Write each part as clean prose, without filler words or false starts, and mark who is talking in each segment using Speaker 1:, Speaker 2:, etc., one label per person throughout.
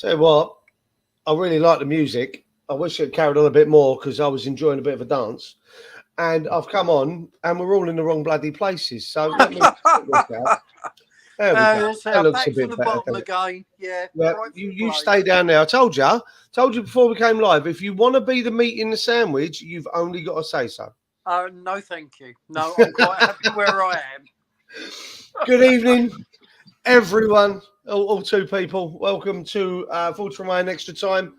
Speaker 1: Tell you what, I really like the music. I wish it carried on a bit more because I was enjoying a bit of a dance. And I've come on, and we're all in the wrong bloody places. So let me sort this out. There we go. That looks a
Speaker 2: back
Speaker 1: bit
Speaker 2: to the
Speaker 1: better.
Speaker 2: bottom again. Yeah.
Speaker 1: Yeah,
Speaker 2: right
Speaker 1: you stay down there. I told you before we came live. If you want to be the meat in the sandwich, you've only got to say so.
Speaker 2: No, thank you. No, I'm quite happy where I am.
Speaker 1: Good evening, everyone. All two people. Welcome to Full Remain Extra Time,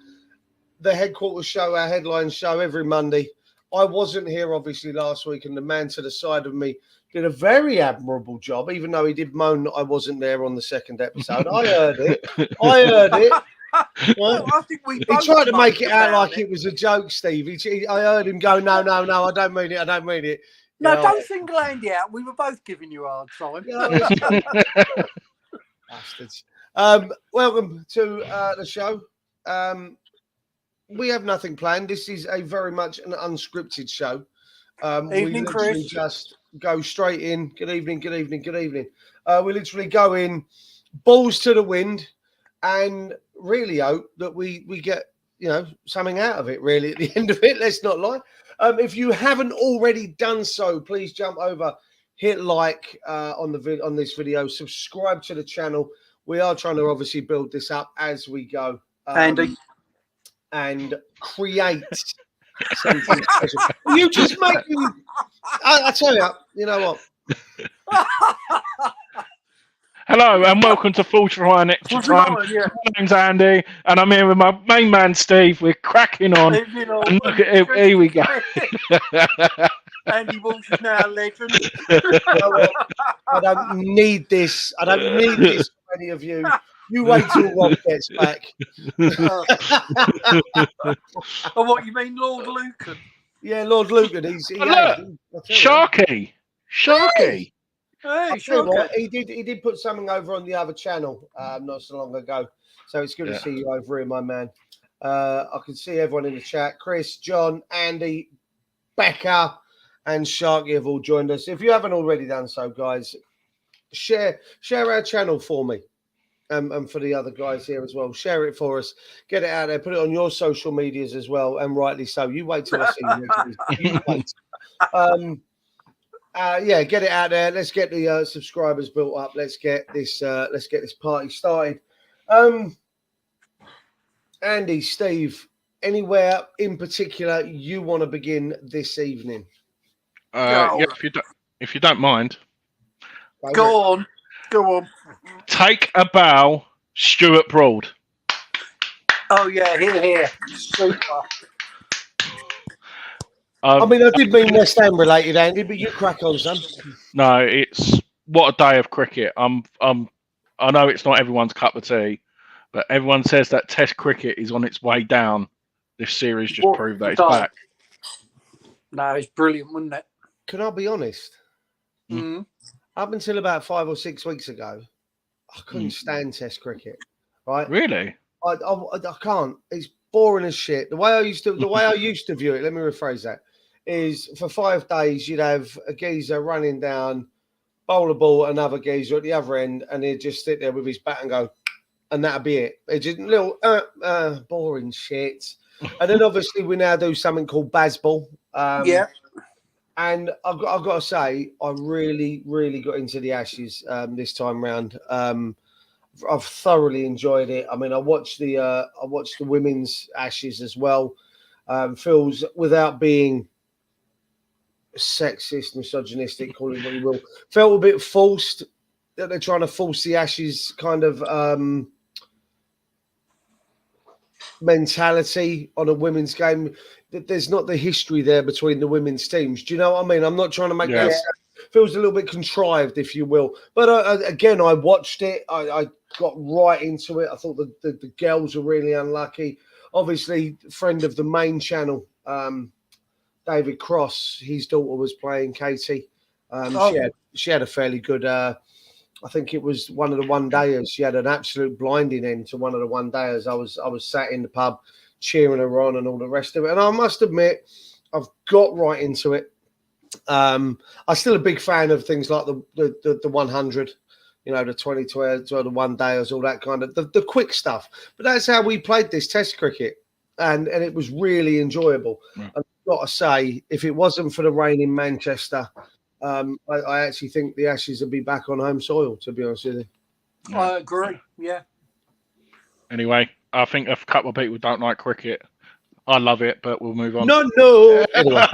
Speaker 1: the headquarters show, our headline show every Monday. I wasn't here obviously last week, and the man to the side of me did a very admirable job, even though he did moan that I wasn't there on the second episode. I heard it.
Speaker 2: Well, I think we
Speaker 1: He tried to make it out like it was a joke, Steve. I heard him go, no, I don't mean it. I don't mean it.
Speaker 2: No, don't single Andy out. We were both giving you a hard time.
Speaker 1: Bastards. Welcome to the show. We have nothing planned. This is a very much an unscripted show.
Speaker 2: Evening,
Speaker 1: we
Speaker 2: Chris.
Speaker 1: Just go straight in. Good evening. We literally go in, balls to the wind, and really hope that we get something out of it. Really, at the end of it, let's not lie. If you haven't already done so, please jump over, hit like on this video, subscribe to the channel. We are trying to obviously build this up as we go.
Speaker 2: Andy.
Speaker 1: And create something special. You just make me. I tell you know what?
Speaker 3: Hello and welcome to Full Remain Extra Time. My name's Andy, and I'm here with my main man Steve. We're cracking on. And look at it, here we go.
Speaker 2: Andy Walsh is now a legend.
Speaker 1: I don't need this. I don't need this from any of you. You wait till Rob gets back.
Speaker 2: Oh, what you mean, Lord Lucan?
Speaker 1: Yeah, Lord Lucan.
Speaker 3: Sharky.
Speaker 2: Hey,
Speaker 1: What, he did put something over on the other channel not so long ago. So it's good to see you over here, my man. I can see everyone in the chat. Chris, John, Andy, Becca, and Sharky have all joined us. If you haven't already done so, guys, share our channel for me. And for the other guys here as well, share it for us. Get it out there. Put it on your social medias as well, and rightly so. You wait till I see you. You wait. Get it out there. Let's get the subscribers built up. Let's get this party started. Andy, Steve, anywhere in particular you want to begin this evening?
Speaker 3: If you don't mind.
Speaker 2: Go on.
Speaker 3: Take a bow, Stuart Broad.
Speaker 2: Oh yeah, here. Super.
Speaker 1: I did mean West Ham related, Andy, but you crack on, son.
Speaker 3: No, it's what a day of cricket. I know it's not everyone's cup of tea, but everyone says that Test cricket is on its way down. This series just proved that it's back.
Speaker 2: No, it's brilliant, wasn't it?
Speaker 1: Can I be honest?
Speaker 2: Mm-hmm.
Speaker 1: Up until about 5 or 6 weeks ago, I couldn't stand Test cricket. Right?
Speaker 3: Really?
Speaker 1: I can't. It's boring as shit. The way I used to view it. Let me rephrase that. Is for 5 days you'd have a geezer running down, bowl a ball, another geezer at the other end, and he'd just sit there with his bat and go, and that'd be it. It's just little boring shit. And then obviously we now do something called Bazball. And I've got to say, I really, really got into the Ashes this time round. I've thoroughly enjoyed it. I mean, I watched the women's Ashes as well. Feels, without being sexist, misogynistic, call it what you will, felt a bit forced that they're trying to force the Ashes kind of mentality on a women's game. That there's not the history there between the women's teams. Do you know what I mean? I'm not trying to make that sound. Feels a little bit contrived, if you will. But again, I watched it. I got right into it. I thought the girls were really unlucky. Obviously, friend of the main channel, David Cross, his daughter was playing Katie. She had a fairly good. I think it was one of the one-dayers. She had an absolute blinding end to one of the one-dayers. I was sat in the pub cheering her on and all the rest of it. And I must admit, I've got right into it. I'm still a big fan of things like the 100. you know, the 2012s or the one dayers, all that kind of the quick stuff. But that's how we played this Test cricket, and it was really enjoyable.
Speaker 3: Yeah.
Speaker 1: I've got to say, if it wasn't for the rain in Manchester, I actually think the Ashes would be back on home soil. To be honest with you,
Speaker 2: I agree. Yeah.
Speaker 3: Anyway, I think a couple of people don't like cricket. I love it, but we'll move on.
Speaker 1: no. Anyway,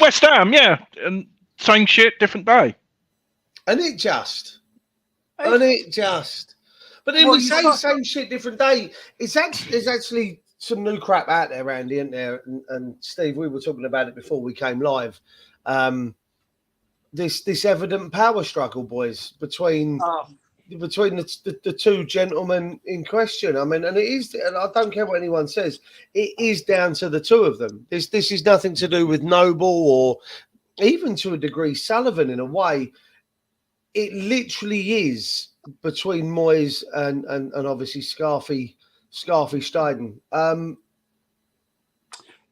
Speaker 3: West Ham, yeah, and same shit, different day.
Speaker 1: and it just. But then
Speaker 2: Well,
Speaker 1: we
Speaker 2: you
Speaker 1: say
Speaker 2: got-
Speaker 1: same shit, different day. There's actually some new crap out there, Andy, isn't there? And Steve, we were talking about it before we came live. This evident power struggle, boys, between the two gentlemen in question. I mean, and it is, and I don't care what anyone says, it is down to the two of them. This is nothing to do with Noble or even to a degree Sullivan in a way. It literally is between Moyes and obviously Scarfy Steiden.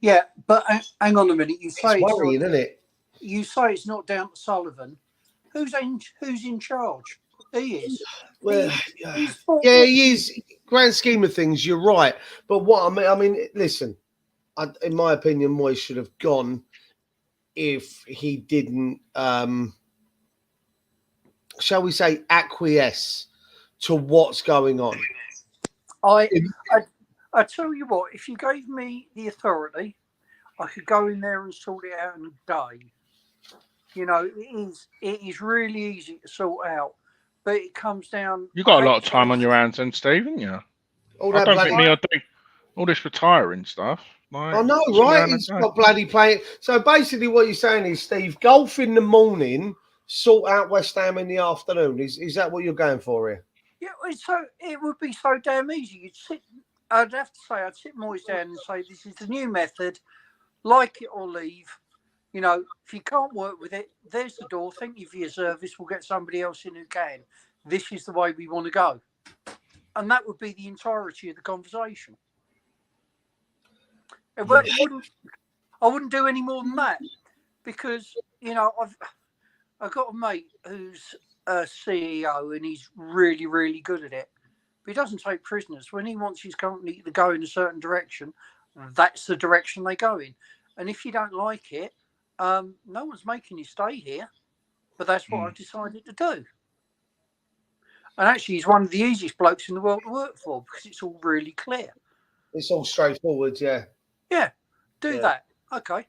Speaker 2: Yeah, but hang on a minute. You
Speaker 1: It's
Speaker 2: say
Speaker 1: worrying, isn't it?
Speaker 2: you say it's not down to Sullivan. Who's in charge? He is.
Speaker 1: Well,
Speaker 2: He's
Speaker 1: yeah, he is. Grand scheme of things, you're right. But what I mean, listen. In my opinion, Moyes should have gone if he didn't, shall we say, acquiesce to what's going on.
Speaker 2: I tell you what, if you gave me the authority, I could go in there and sort it out in a day. You know, it is really easy to sort out, but it comes down.
Speaker 3: You got a lot of time on your hands, then, Steve, haven't you?
Speaker 1: All
Speaker 3: I
Speaker 1: that
Speaker 3: don't
Speaker 1: bloody,
Speaker 3: think me or doing all this retiring stuff. Like,
Speaker 1: I know,
Speaker 3: sitting
Speaker 1: right?
Speaker 3: around
Speaker 1: He's
Speaker 3: and
Speaker 1: got bloody playing. So basically, what you're saying is, Steve, golf in the morning, sort out West Ham in the afternoon. Is that what you're going for here?
Speaker 2: Yeah, it would be so damn easy. You'd sit. I'd have to say, I'd sit Moyes down and say, "This is the new method. Like it or leave. You know, if you can't work with it, there's the door. Thank you for your service. We'll get somebody else in who can. This is the way we want to go." And that would be the entirety of the conversation. I wouldn't do any more than that, because you know I've got a mate who's a CEO and he's really, really good at it. But he doesn't take prisoners. When he wants his company to go in a certain direction, that's the direction they go in. And if you don't like it, no one's making you stay here. But that's what I've decided to do. And actually, he's one of the easiest blokes in the world to work for because it's all really clear.
Speaker 1: It's all straightforward, yeah.
Speaker 2: Yeah, do
Speaker 1: Yeah.
Speaker 2: that. Okay.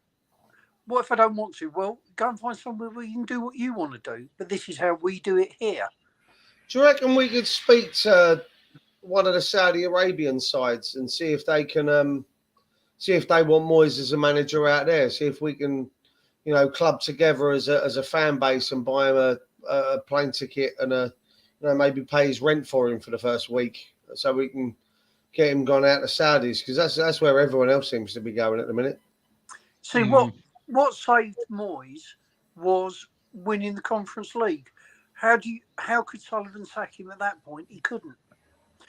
Speaker 2: What if I don't want to? Well, go and find somewhere where you can do what you want to do. But this is how we do it here.
Speaker 1: Do you reckon we could speak to one of the Saudi Arabian sides and see if they can, see if they want Moyes as a manager out there? See if we can, you know, club together as a fan base and buy him a plane ticket and maybe pay his rent for him for the first week, so we can get him gone out to Saudis, because that's where everyone else seems to be going at the minute.
Speaker 2: See, what saved Moyes was winning the Conference League. How could Sullivan sack him at that point? He couldn't.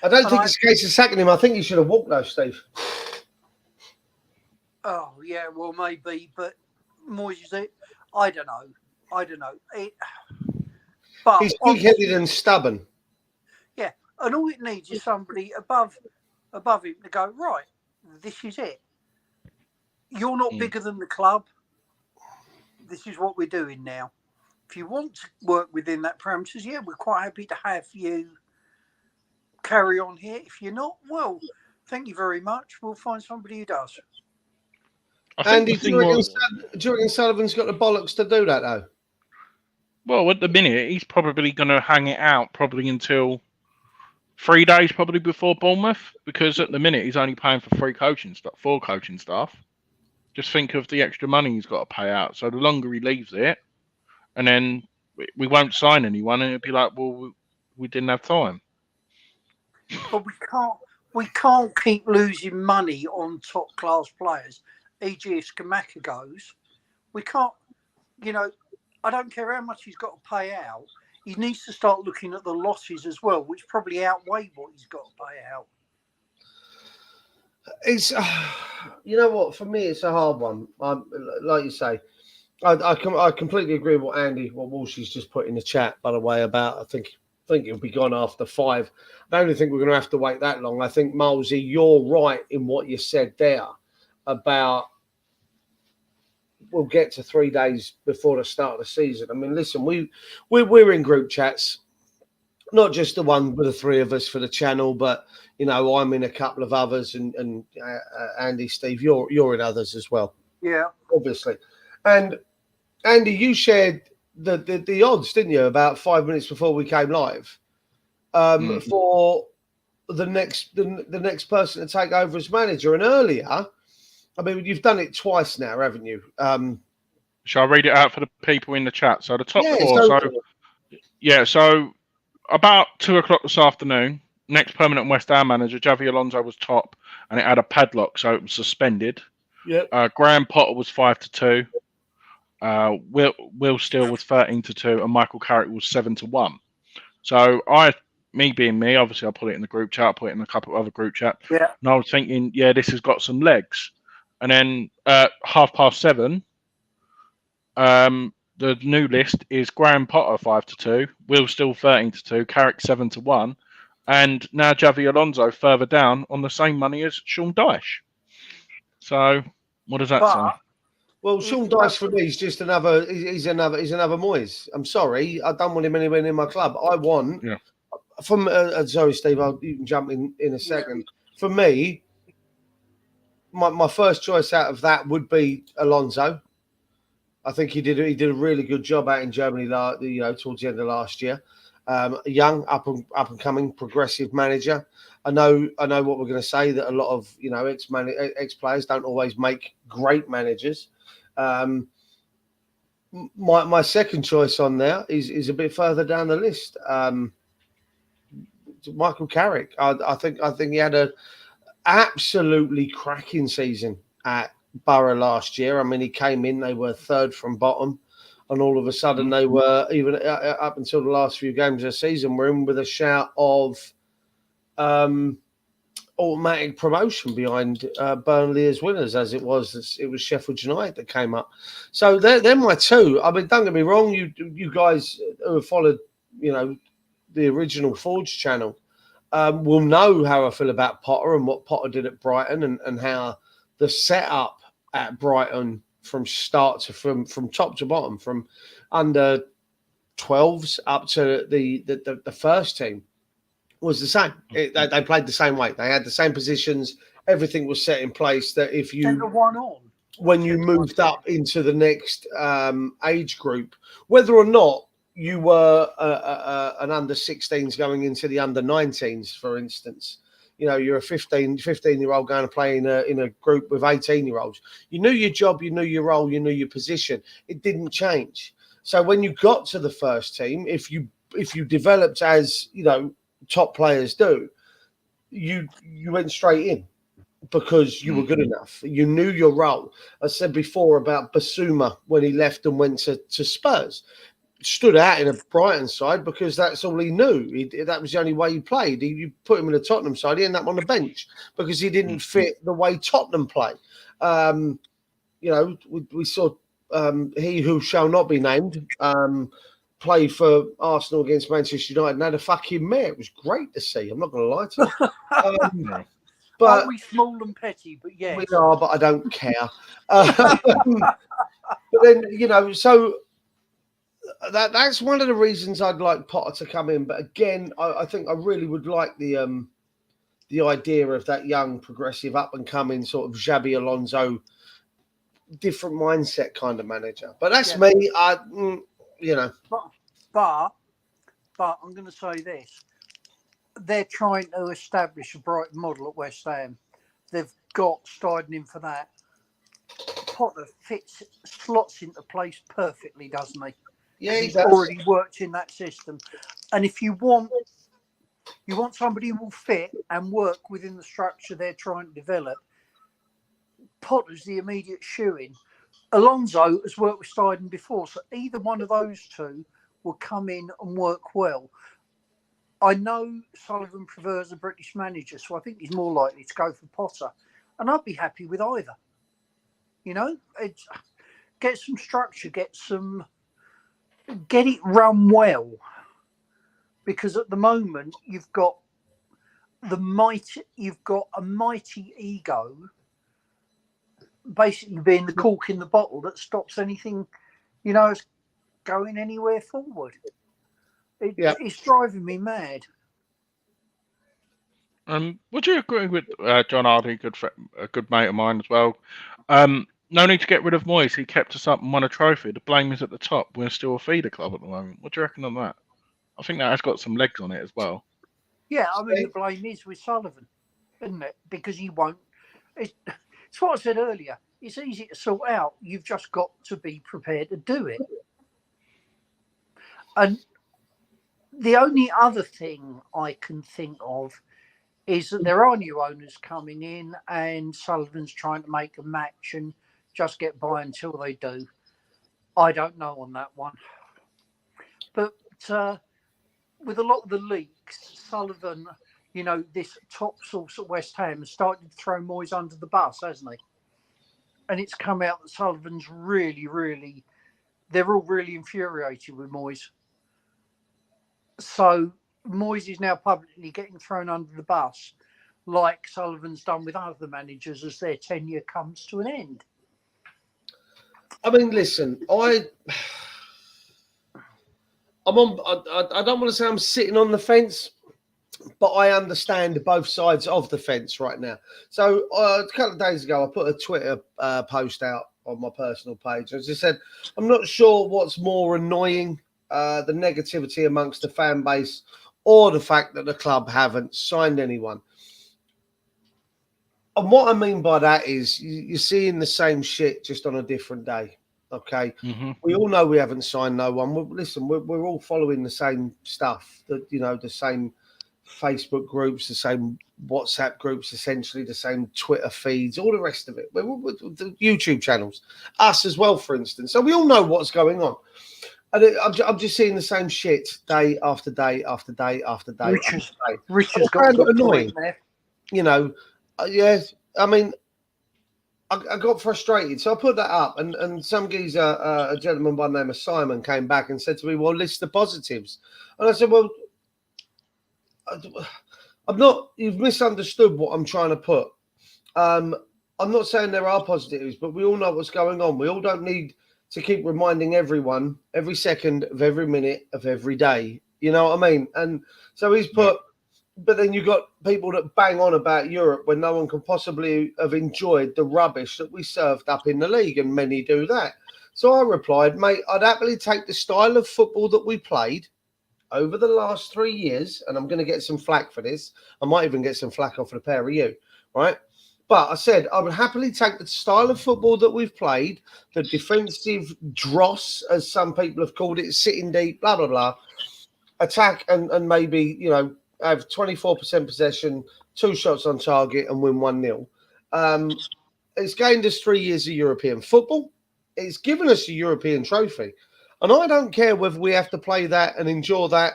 Speaker 1: I don't think it's a case of sacking him. I think he should have walked though, Steve.
Speaker 2: Oh yeah, well maybe, but Moyes is it. I don't know. But
Speaker 1: He's big-headed and stubborn.
Speaker 2: yeah, and all it needs is somebody above him to go, right, this is it. You're not bigger than the club. This is what we're doing now. If you want to work within that parameters, yeah, we're quite happy to have you carry on here. If you're not, well, thank you very much. We'll find somebody who does.
Speaker 1: Andy, do you reckon Sullivan's got the bollocks to do that, though?
Speaker 3: Well, at the minute, he's probably going to hang it out probably until 3 days probably before Bournemouth, because at the minute he's only paying for 4 coaching staff. Just think of the extra money he's got to pay out. So the longer he leaves it, and then we won't sign anyone, and it'll be like, well, we didn't have time.
Speaker 2: But we can't keep losing money on top class players. E.g., if Skamaka goes, we can't. You know, I don't care how much he's got to pay out. He needs to start looking at the losses as well, which probably outweigh what he's got to pay out.
Speaker 1: It's, you know what? For me, it's a hard one. Like you say, I completely agree with what Walshy's just put in the chat, by the way, about I think it'll be gone after 5. I don't think we're going to have to wait that long. I think, Molesy, you're right in what you said there about we'll get to 3 days before the start of the season. I mean, listen, we're in group chats, not just the one with the 3 of us for the channel, but I'm in a couple of others, and Andy, Steve, you're in others as well.
Speaker 2: Yeah,
Speaker 1: obviously. And Andy, you shared the odds, didn't you, about 5 minutes before we came live, for the next person to take over as manager. And earlier, I mean, you've done it twice now, haven't you?
Speaker 3: Shall I read it out for the people in the chat? So the top 4. So about 2:00 this afternoon, next permanent West Ham manager, Javi Alonso, was top, and it had a padlock, so it was suspended.
Speaker 1: Yeah.
Speaker 3: Graham Potter was 5-2. Will Steele was 13-2, and Michael Carrick was 7-1. So me being me, obviously I put it in the group chat, I put it in a couple of other group chats.
Speaker 2: Yeah.
Speaker 3: And I was thinking, this has got some legs. And then 7:30, the new list is Graham Potter 5-2, Will Steele 13-2, Carrick 7-1, and now Javi Alonso further down on the same money as Sean Dyche. So what does that say?
Speaker 1: Well, Sean Dyche for me is just another. He's another Moyes. I'm sorry, I don't want him anywhere near my club. I want from. Sorry, Steve. You can jump in a second. For me, my first choice out of that would be Alonso. I think he did a really good job out in Germany. Towards the end of last year, young, up and coming, progressive manager. I know what we're going to say, that a lot of ex players don't always make great managers. My second choice on there is a bit further down the list. Michael Carrick. I think he had a absolutely cracking season at Borough last year. I mean, he came in, they were 3rd from bottom, and all of a sudden they were, even up until the last few games of the season, were in with a shout of automatic promotion behind Burnley as winners, as it was Sheffield United that came up. So they're my 2. I mean, don't get me wrong, you guys who have followed the original Forge channel will know how I feel about Potter and what Potter did at Brighton, and how the setup at Brighton from start to from top to bottom, from under 12s up to the first team, was the same. They played the same way. They had the same positions. Everything was set in place. That if you when you moved up into the next age group, whether or not you were an under 16s going into the under 19s, for instance, you're a 15-year-old going to play in a group with 18-year-olds. You knew your job, you knew your role, you knew your position. It didn't change. So when you got to the first team, if you developed as top players do, you went straight in because you were good enough. You knew your role. I said before about Basuma when he left and went to Spurs. Stood out in a Brighton side because that's all he knew. That was the only way he played. You put him in a Tottenham side, he ended up on the bench because he didn't fit the way Tottenham play. We saw he who shall not be named play for Arsenal against Manchester United and had a fucking mare. It was great to see. I'm not going to lie to you. But
Speaker 2: are we small and petty? But yes,
Speaker 1: we are. But I don't care. But then so. That's one of the reasons I'd like Potter to come in. But again, I think I really would like the idea of that young, progressive, up and coming sort of Xabi Alonso, different mindset kind of manager. But that's me.
Speaker 2: But I'm going to say this: they're trying to establish a Brighton model at West Ham. They've got Steidten in for that. Potter slots into place perfectly, doesn't he?
Speaker 1: Yeah,
Speaker 2: he's already worked in that system. And if you want somebody who will fit and work within the structure they're trying to develop, Potter's the immediate shoe-in. Alonso has worked with Steidten before, so either one of those two will come in and work well. I know Sullivan prefers a British manager, so I think he's more likely to go for Potter. And I'd be happy with either. get some structure, get it run well. Because at the moment you've got a mighty ego, basically being the cork in the bottle that stops anything, going anywhere forward. It's driving me mad.
Speaker 3: Would you agree with John Hardy, a good mate of mine as well? No need to get rid of Moyes. He kept us up and won a trophy. The blame is at the top. We're still a feeder club at the moment. What do you reckon on that? I think that has got some legs on it as well.
Speaker 2: Yeah, I mean, the blame is with Sullivan, isn't it? Because he won't. It's what I said earlier. It's easy to sort out. You've just got to be prepared to do it. And the only other thing I can think of is that there are new owners coming in and Sullivan's trying to make a match and just get by until they do. I don't know on that one. But with a lot of the leaks, Sullivan, this top source at West Ham has started to throw Moyes under the bus, hasn't he? And it's come out that Sullivan's really, they're all really infuriated with Moyes. So Moyes is now publicly getting thrown under the bus, like Sullivan's done with other managers as their tenure comes to an end.
Speaker 1: I mean, listen, I don't want to say I'm sitting on the fence, but I understand both sides of the fence right now. So a couple of days ago, I put a Twitter post out on my personal page. As I said, I'm not sure what's more annoying, the negativity amongst the fan base or the fact that the club haven't signed anyone. And what I mean by that is you're seeing the same shit just on a different day. Okay, We all know we haven't signed no one. We're all following the same stuff. The same Facebook groups, the same WhatsApp groups, essentially the same Twitter feeds, all the rest of it. We're the YouTube channels, us as well, for instance. So we all know what's going on. And I'm just seeing the same shit day after day after day after day.
Speaker 2: Richard's got a good
Speaker 1: annoying.
Speaker 2: Point
Speaker 1: there. Yes. I mean, I got frustrated, so I put that up, and some geezer, a gentleman by the name of Simon, came back and said to me, "Well, list the positives." And I said, "Well, I'm not. You've misunderstood what I'm trying to put. I'm not saying there are positives, but we all know what's going on. We all don't need to keep reminding everyone every second of every minute of every day. You know what I mean?" And so he's put. But then you got people that bang on about Europe when no one can possibly have enjoyed the rubbish that we served up in the league, and many do that. So I replied, mate, I'd happily take the style of football that we played over the last 3 years, and I'm going to get some flack for this. I might even get some flack off the pair of you, right? But I said I would happily take the style of football that we've played, the defensive dross, as some people have called it, sitting deep, blah, blah, blah, attack and maybe, have 24% possession, 2 shots on target, and win 1-0. It's gained us 3 years of European football. It's given us a European trophy. And I don't care whether we have to play that and endure that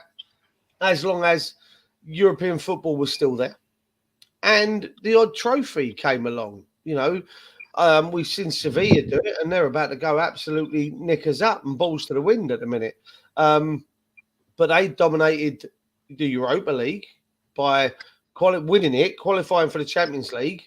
Speaker 1: as long as European football was still there. And the odd trophy came along. We've seen Sevilla do it, and they're about to go absolutely knickers up and balls to the wind at the minute. But they dominated the Europa League by winning it, qualifying for the Champions League,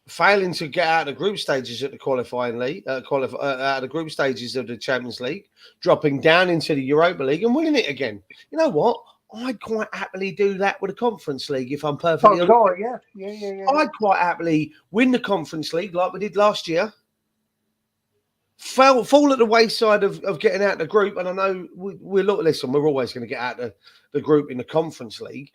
Speaker 1: failing to get out of the group stages at the qualifying league, out of the group stages of the Champions League, dropping down into the Europa League and winning it again. You know what? I'd quite happily do that with the Conference League if I'm perfectly honest.
Speaker 2: Yeah.
Speaker 1: I'd quite happily win the Conference League like we did last year. Fall at the wayside of getting out of the group, and I know we're always going to get out of the group in the Conference League,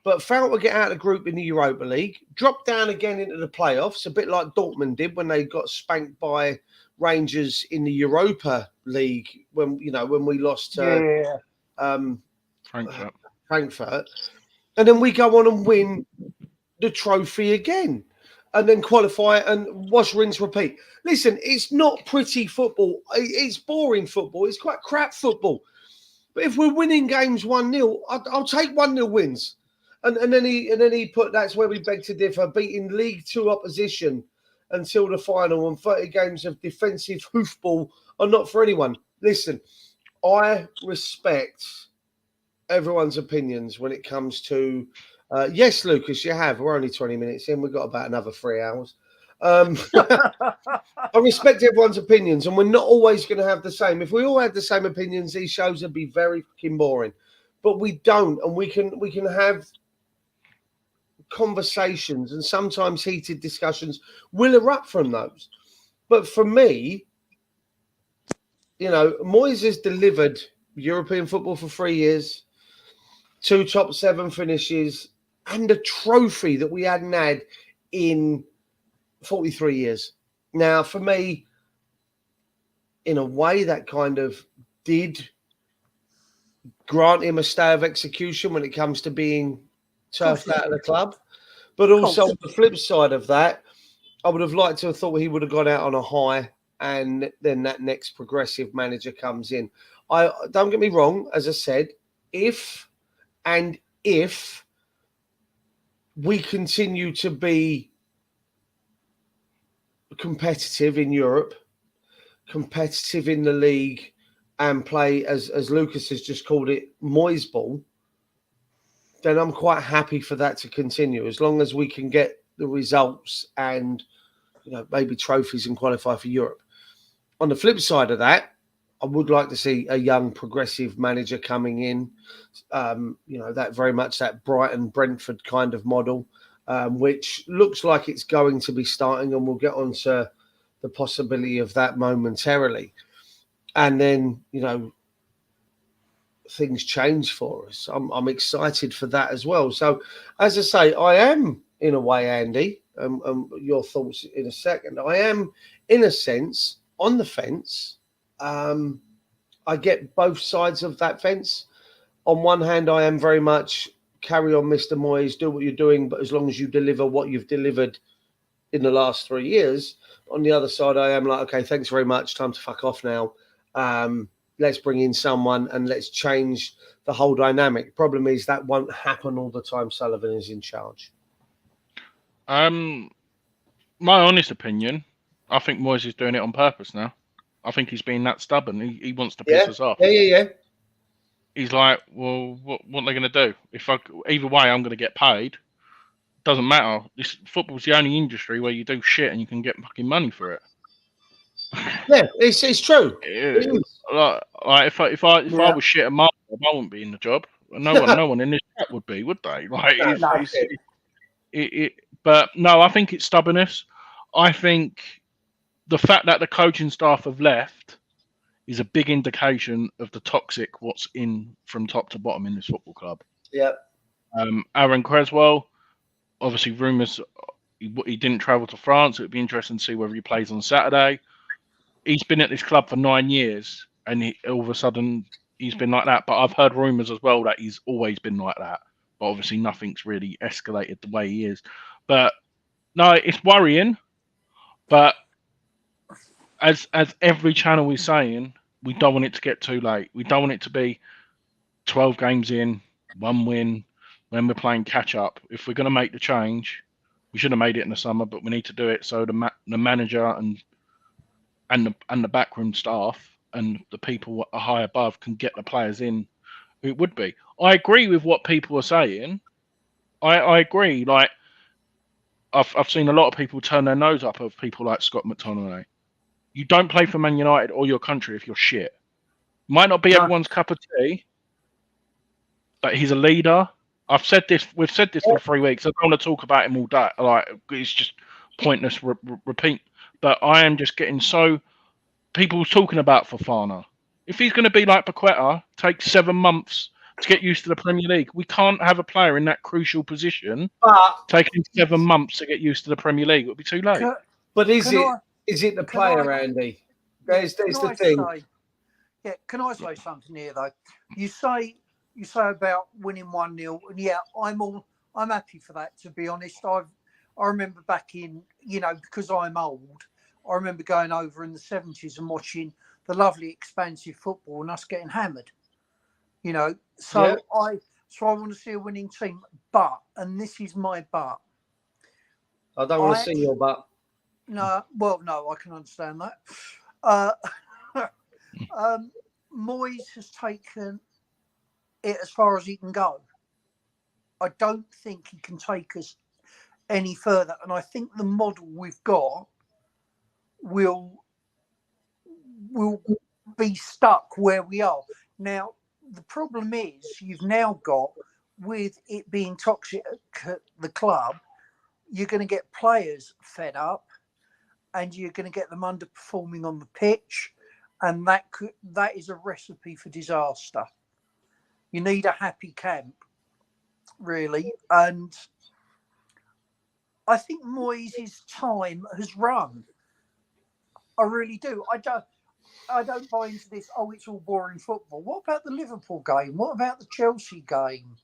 Speaker 1: but fail to get out of the group in the Europa League, drop down again into the playoffs, a bit like Dortmund did when they got spanked by Rangers in the Europa League when we lost to Frankfurt, and then we go on and win the trophy again. And then qualify and wash, rinse, repeat. Listen, it's not pretty football. It's boring football. It's quite crap football. But if we're winning games 1-0, I'll take 1-0 wins. And then he put that's where we beg to differ, beating League Two opposition until the final, and 30 games of defensive hoofball are not for anyone. Listen, I respect everyone's opinions when it comes to. Yes, Lucas, you have. We're only 20 minutes in. We've got about another 3 hours. I respect everyone's opinions, and we're not always going to have the same. If we all had the same opinions, these shows would be very fucking boring. But we don't, and we can have conversations, and sometimes heated discussions will erupt from those. But for me, Moyes has delivered European football for 3 years, 2 top 7 finishes, and a trophy that we hadn't had in 43 years. Now, for me, in a way, that kind of did grant him a stay of execution when it comes to being turfed out of the club. But also, on the flip side of that, I would have liked to have thought he would have gone out on a high, and then that next progressive manager comes in. I don't get me wrong, as I said, if we continue to be competitive in Europe, competitive in the league, and play, as Lucas has just called it, Moyes ball, then I'm quite happy for that to continue, as long as we can get the results and maybe trophies and qualify for Europe. On the flip side of that, I would like to see a young progressive manager coming in, that very much that Brighton Brentford kind of model, which looks like it's going to be starting, and we'll get on to the possibility of that momentarily. And then, things change for us. I'm excited for that as well. So, as I say, I am, in a way, Andy, your thoughts in a second. I am, in a sense, on the fence. I get both sides of that fence. On one hand, I am very much carry on, Mr. Moyes, do what you're doing, but as long as you deliver what you've delivered in the last 3 years. On the other side, I am like, okay, thanks very much. Time to fuck off now. Let's bring in someone and let's change the whole dynamic. Problem is that won't happen all the time Sullivan is in charge.
Speaker 3: My honest opinion, I think Moyes is doing it on purpose now. I think he's being that stubborn. He wants to piss us off.
Speaker 1: Yeah.
Speaker 3: He's like, well, what are they going to do? Either way, I'm going to get paid. Doesn't matter. Football's the only industry where you do shit and you can get fucking money for it.
Speaker 1: Yeah, it's true.
Speaker 3: Like if I was shit at my job, I wouldn't be in the job. No one in this chat would be, would they? Like, but no, I think it's stubbornness. I think the fact that the coaching staff have left is a big indication of the toxic what's in from top to bottom in this football club.
Speaker 1: Yeah.
Speaker 3: Aaron Creswell, obviously rumours he didn't travel to France. It would be interesting to see whether he plays on Saturday. He's been at this club for 9 years, and all of a sudden he's been like that. But I've heard rumours as well that he's always been like that. But obviously nothing's really escalated the way he is. But no, it's worrying. But as every channel is saying, we don't want it to get too late. We don't want it to be 12 games in, 1 win, when we're playing catch up. If we're going to make the change, we should have made it in the summer, but we need to do it so the manager and the backroom staff and the people high above can get the players in who it would be. I agree with what people are saying. I agree. Like, I've seen a lot of people turn their nose up of people like Scott McTominay. You don't play for Man United or your country if you're shit. Might not be everyone's cup of tea, but he's a leader. I've said this. We've said this for 3 weeks. I don't want to talk about him all day. Like, it's just pointless repeat. But I am just getting so people talking about Fofana. If he's going to be like Paqueta, take 7 months to get used to the Premier League. We can't have a player in that crucial position taking 7 months to get used to the Premier League. It would be too late.
Speaker 1: But is it the player, Andy? There's the thing.
Speaker 2: Can I say something here though? You say about winning 1-0, and yeah, I'm happy for that. To be honest, I remember back in, because I'm old, I remember going over in the 70s and watching the lovely expansive football and us getting hammered. So I want to see a winning team, and this is my but.
Speaker 1: I don't want to see your but.
Speaker 2: No, I can understand that. Moyes has taken it as far as he can go. I don't think he can take us any further, and I think the model we've got will be stuck where we are now. The problem is you've now got, with it being toxic at the club, you're going to get players fed up, and you're going to get them underperforming on the pitch, and that is a recipe for disaster. You need a happy camp, really, and I think Moyes' time has run. I really do. I don't buy into this. Oh, it's all boring football. What about the Liverpool game? What about the Chelsea game?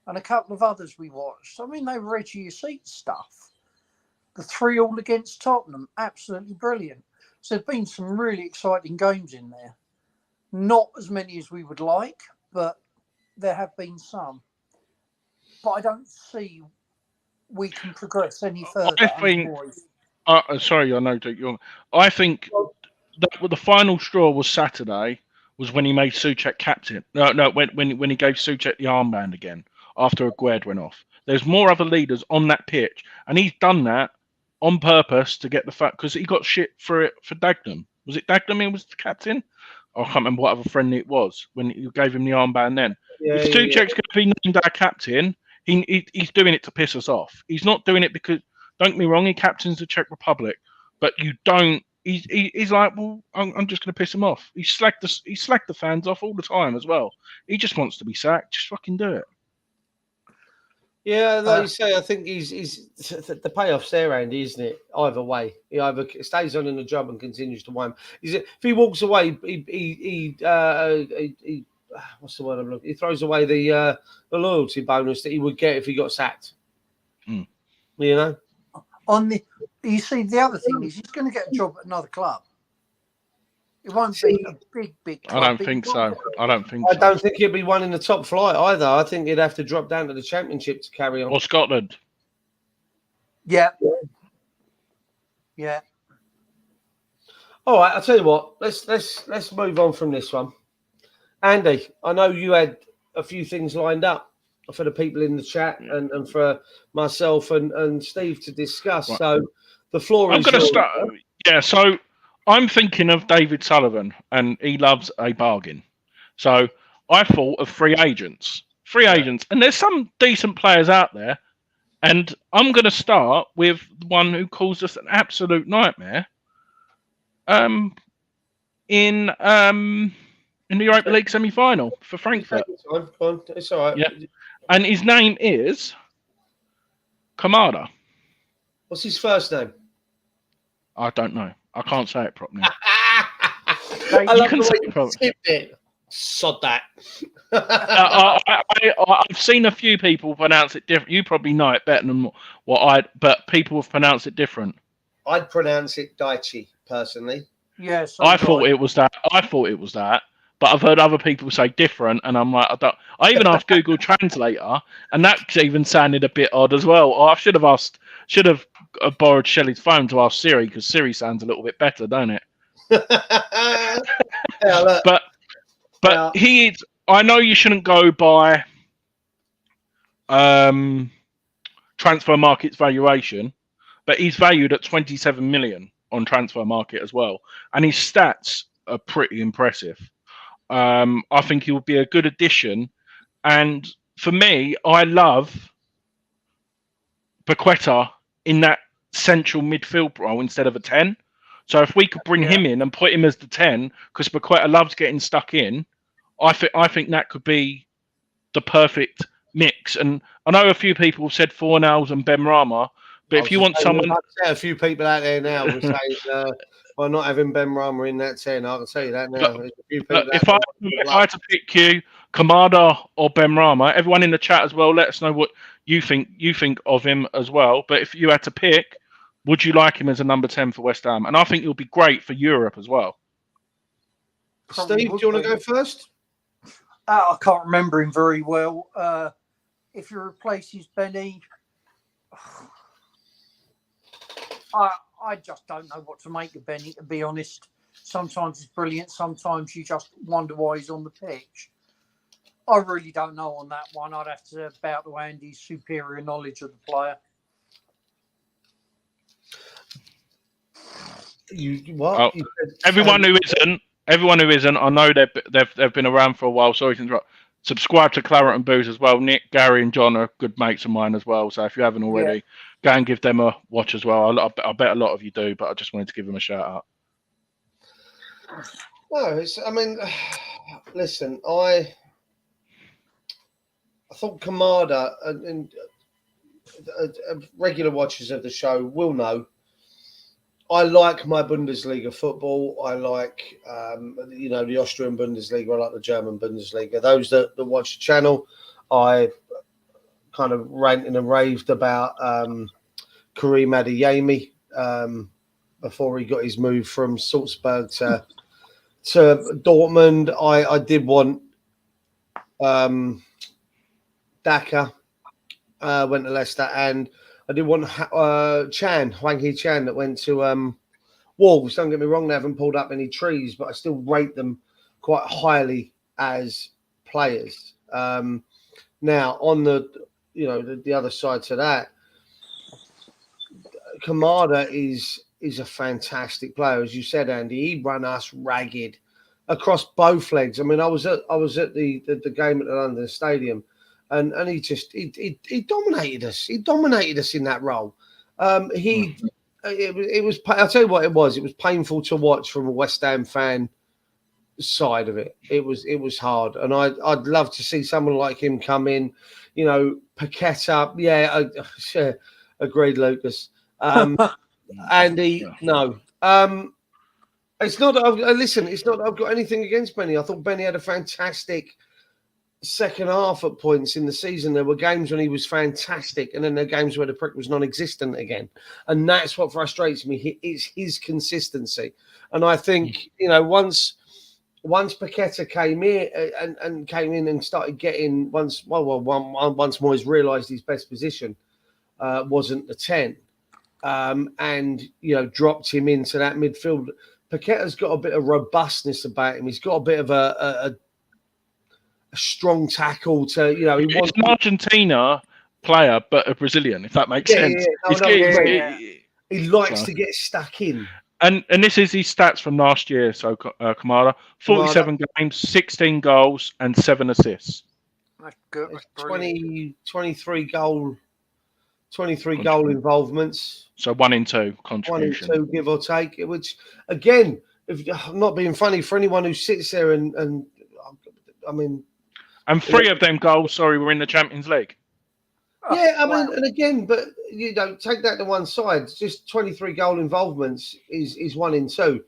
Speaker 2: And a couple of others we watched. I mean, they were edge of your seat stuff. The 3-3 against Tottenham, absolutely brilliant. So there's been some really exciting games in there. Not as many as we would like, but there have been some. But I don't see we can progress any further.
Speaker 3: I think. Sorry, I know that you're. I think that the final straw was Saturday. Was when he made Souček captain. No, when he gave Souček the armband again after Aguerd went off. There's more other leaders on that pitch, and he's done that on purpose to get the fact, because he got shit for it for Dagenham. Was it Dagenham he was the captain? I can't remember what other friendly it was when you gave him the armband then. If Souček's going to be named our captain, he's doing it to piss us off. He's not doing it because, don't get me wrong, he captains the Czech Republic, but you don't. He's like, well, I'm just going to piss him off. He slacked the fans off all the time as well. He just wants to be sacked. Just fucking do it.
Speaker 1: Yeah, like you say, I think he's the payoff's there, Andy, isn't it? Either way, he either stays on in the job and continues to whine. If he walks away, he what's the word I'm looking? He throws away the loyalty bonus that he would get if he got sacked.
Speaker 2: Mm.
Speaker 1: You know.
Speaker 2: You see, the other thing is he's going to get a job at another club. It won't be a big club.
Speaker 3: I don't think so. I don't think
Speaker 1: he'll be one in the top flight either. I think he'd have to drop down to the Championship to carry on.
Speaker 3: Or Scotland.
Speaker 2: Yeah.
Speaker 1: All right, I'll tell you what. Let's move on from this one. Andy, I know you had a few things lined up for the people in the chat and for myself and Steve to discuss. Right. So the floor is.
Speaker 3: I'm going to start. Yeah, so I'm thinking of David Sullivan, and he loves a bargain. So I thought of free agents, and there's some decent players out there. And I'm going to start with one who caused us an absolute nightmare. In the Europa League semi-final for Frankfurt.
Speaker 1: It's all right.
Speaker 3: Yeah, and his name is Kamada.
Speaker 1: What's his first name?
Speaker 3: I don't know. I can't say it properly.
Speaker 1: You can say it properly. Sod that.
Speaker 3: I've seen a few people pronounce it different. You probably know it better than but people have pronounced it different.
Speaker 1: I'd pronounce it Daichi personally.
Speaker 2: Yes,
Speaker 3: I thought it was that. But I've heard other people say different, and I'm like, I even asked Google Translator, and that even sounded a bit odd as well. I should have borrowed Shelley's phone to ask Siri, because Siri sounds a little bit better, don't it?
Speaker 1: Yeah,
Speaker 3: but he is. I know you shouldn't go by transfer market's valuation, but he's valued at 27 million on transfer market as well, and his stats are pretty impressive. I think he will be a good addition, and for me, I love Paqueta in that central midfield role instead of a 10. So if we could bring him in and put him as the 10, because Paqueta loves getting stuck in, I think that could be the perfect mix. And I know a few people have said Fornals and Benrahma, but if you want someone,
Speaker 1: a few people out there now will say. By not having Benrahma in that 10, I can tell you that now.
Speaker 3: If I had to pick you, Kamada or Benrahma, everyone in the chat as well, let us know what you think of him as well. But if you had to pick, would you like him as a number 10 for West Ham? And I think he'll be great for Europe as well.
Speaker 1: Steve, do you want to go first?
Speaker 2: I can't remember him very well. If he replaces Benny, I just don't know what to make of Benny, to be honest. Sometimes it's brilliant. Sometimes you just wonder why he's on the pitch. I really don't know on that one. I'd have to bow to Andy's superior knowledge of the player.
Speaker 1: What?
Speaker 3: Oh, everyone who isn't, I know they've been around for a while. Sorry to interrupt. Subscribe to Claret and Booze as well. Nick, Gary, and John are good mates of mine as well. So if you haven't already, go and give them a watch as well. I bet a lot of you do, but I just wanted to give them a shout out.
Speaker 1: No, listen, I thought Kamada and regular watchers of the show will know. I like my Bundesliga football. I like, the Austrian Bundesliga. I like the German Bundesliga. Those that watch the channel, I kind of ranted and raved about Karim Adeyemi before he got his move from Salzburg to Dortmund. I did want Daka went to Leicester, and I did want Hwang Hee-Chan that went to Wolves. Don't get me wrong, they haven't pulled up any trees, but I still rate them quite highly as players. Now, on the other side to that, Kamada is a fantastic player, as you said, Andy. He ran us ragged across both legs. I mean, I was at the game at the London Stadium. And he dominated us. He dominated us in that role. It was. I'll tell you what it was. It was painful to watch from a West Ham fan side of it. It was hard, and I'd love to see someone like him come in. Paqueta. Yeah, agreed, Lucas. Andy, no. It's not. Listen, it's not. I've got anything against Benny. I thought Benny had a fantastic second half at points in the season. There were games when he was fantastic, and then there were games where the prick was non-existent again. And that's what frustrates me. It's his consistency. And I think, once Paqueta came in and came in and started getting once more he's realised his best position wasn't the 10, and dropped him into that midfield. Paqueta's got a bit of robustness about him. He's got a bit of a strong tackle to, He's
Speaker 3: an Argentina player, but a Brazilian, if that makes sense.
Speaker 1: He likes to get stuck in.
Speaker 3: And this is his stats from last year. So Kamada, 47 games, 16 goals, and 7 assists.
Speaker 2: That's good.
Speaker 1: 23 goal involvements.
Speaker 3: So 1 in 2 contribution.
Speaker 1: 1 in 2, give or take. Which, again, if I'm not being funny, for anyone who sits there and
Speaker 3: And 3 of them goals, were in the Champions League.
Speaker 1: Yeah, and again, but take that to one side. Just 23 goal involvements is 1 in 2.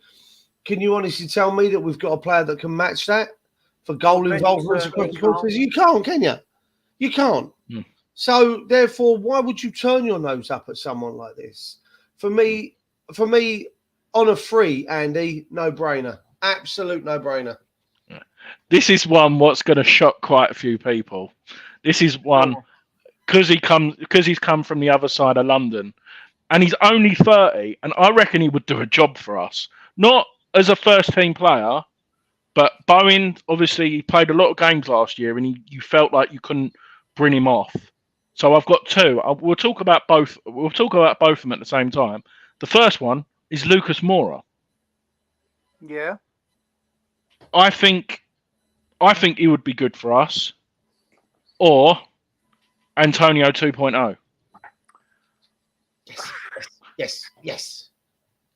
Speaker 1: Can you honestly tell me that we've got a player that can match that for goal involvements across the quarters? You can't, can you? You can't. So therefore, why would you turn your nose up at someone like this? For me, on a free, Andy, no brainer, absolute no brainer.
Speaker 3: This is one what's going to shock quite a few people. This is one because he's come from the other side of London, and he's only 30, and I reckon he would do a job for us. Not as a first team player, but Bowen, obviously he played a lot of games last year, and you felt like you couldn't bring him off. So I've got 2. We'll talk about both. We'll talk about both of them at the same time. The first one is Lucas Moura.
Speaker 2: Yeah.
Speaker 3: I think he would be good for us, or Antonio 2.0.
Speaker 1: Yes.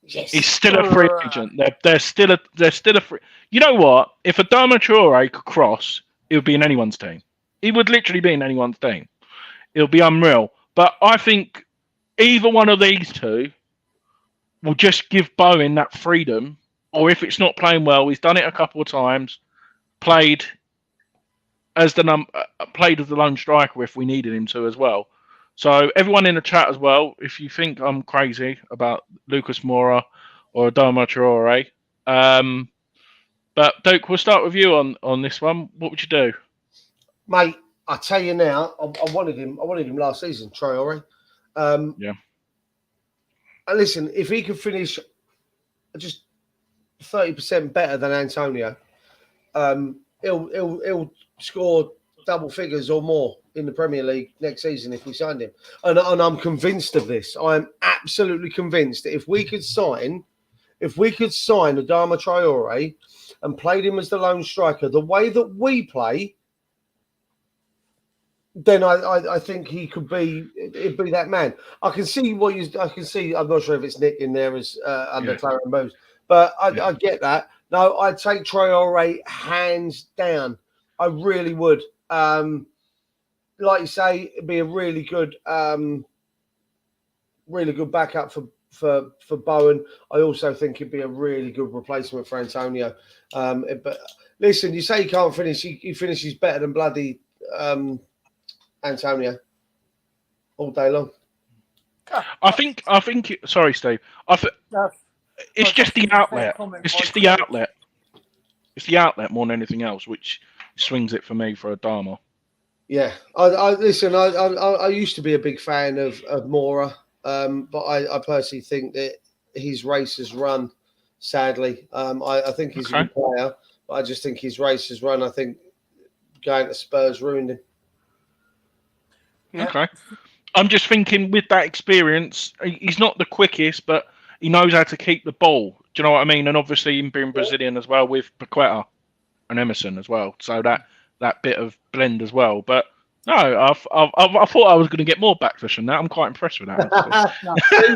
Speaker 3: He's still a free agent. They're still a free. You know what? If Adama Traore could cross, it would be in anyone's team. He would literally be in anyone's team. It'll be unreal. But I think either one of these two will just give Bowen that freedom. Or if it's not playing well, he's done it a couple of times. Played as the lone striker if we needed him to as well. So everyone in the chat as well, if you think I'm crazy about Lucas Moura or Adama Traore, but Duke, we'll start with you on this one. What would you do,
Speaker 1: mate? I tell you now, I wanted him last season, Traore.
Speaker 3: Yeah.
Speaker 1: listen, if he could finish just 30% better than Antonio, he'll score double figures or more in the Premier League next season if we signed him. And I'm convinced of this. I'm absolutely convinced that if we could sign Adama Traore and played him as the lone striker, the way that we play, then I think it'd be that man. I can see I'm not sure if it's Nick in there as under Claret Moves, but I get that. No, I'd take Traore hands down. I really would. Like you say, it'd be a really good backup for Bowen. I also think it'd be a really good replacement for Antonio. But listen, you say he can't finish. He finishes better than bloody Antonio all day long.
Speaker 3: I think. Sorry, Steve. It's just the outlet. It's just the outlet. It's the outlet more than anything else, which swings it for me for Adama.
Speaker 1: Yeah, I listen. I used to be a big fan of Mora, but I personally think that his race has run. Sadly, I think he's a good player, but I just think his race has run. I think going to Spurs ruined him.
Speaker 2: Yeah.
Speaker 3: Okay, I'm just thinking with that experience, he's not the quickest, but he knows how to keep the ball. Do you know what I mean? And obviously, him being Brazilian as well with Paqueta and Emerson as well, so that bit of blend as well. But no, I thought I was going to get more backlash than that. I'm quite impressed with that.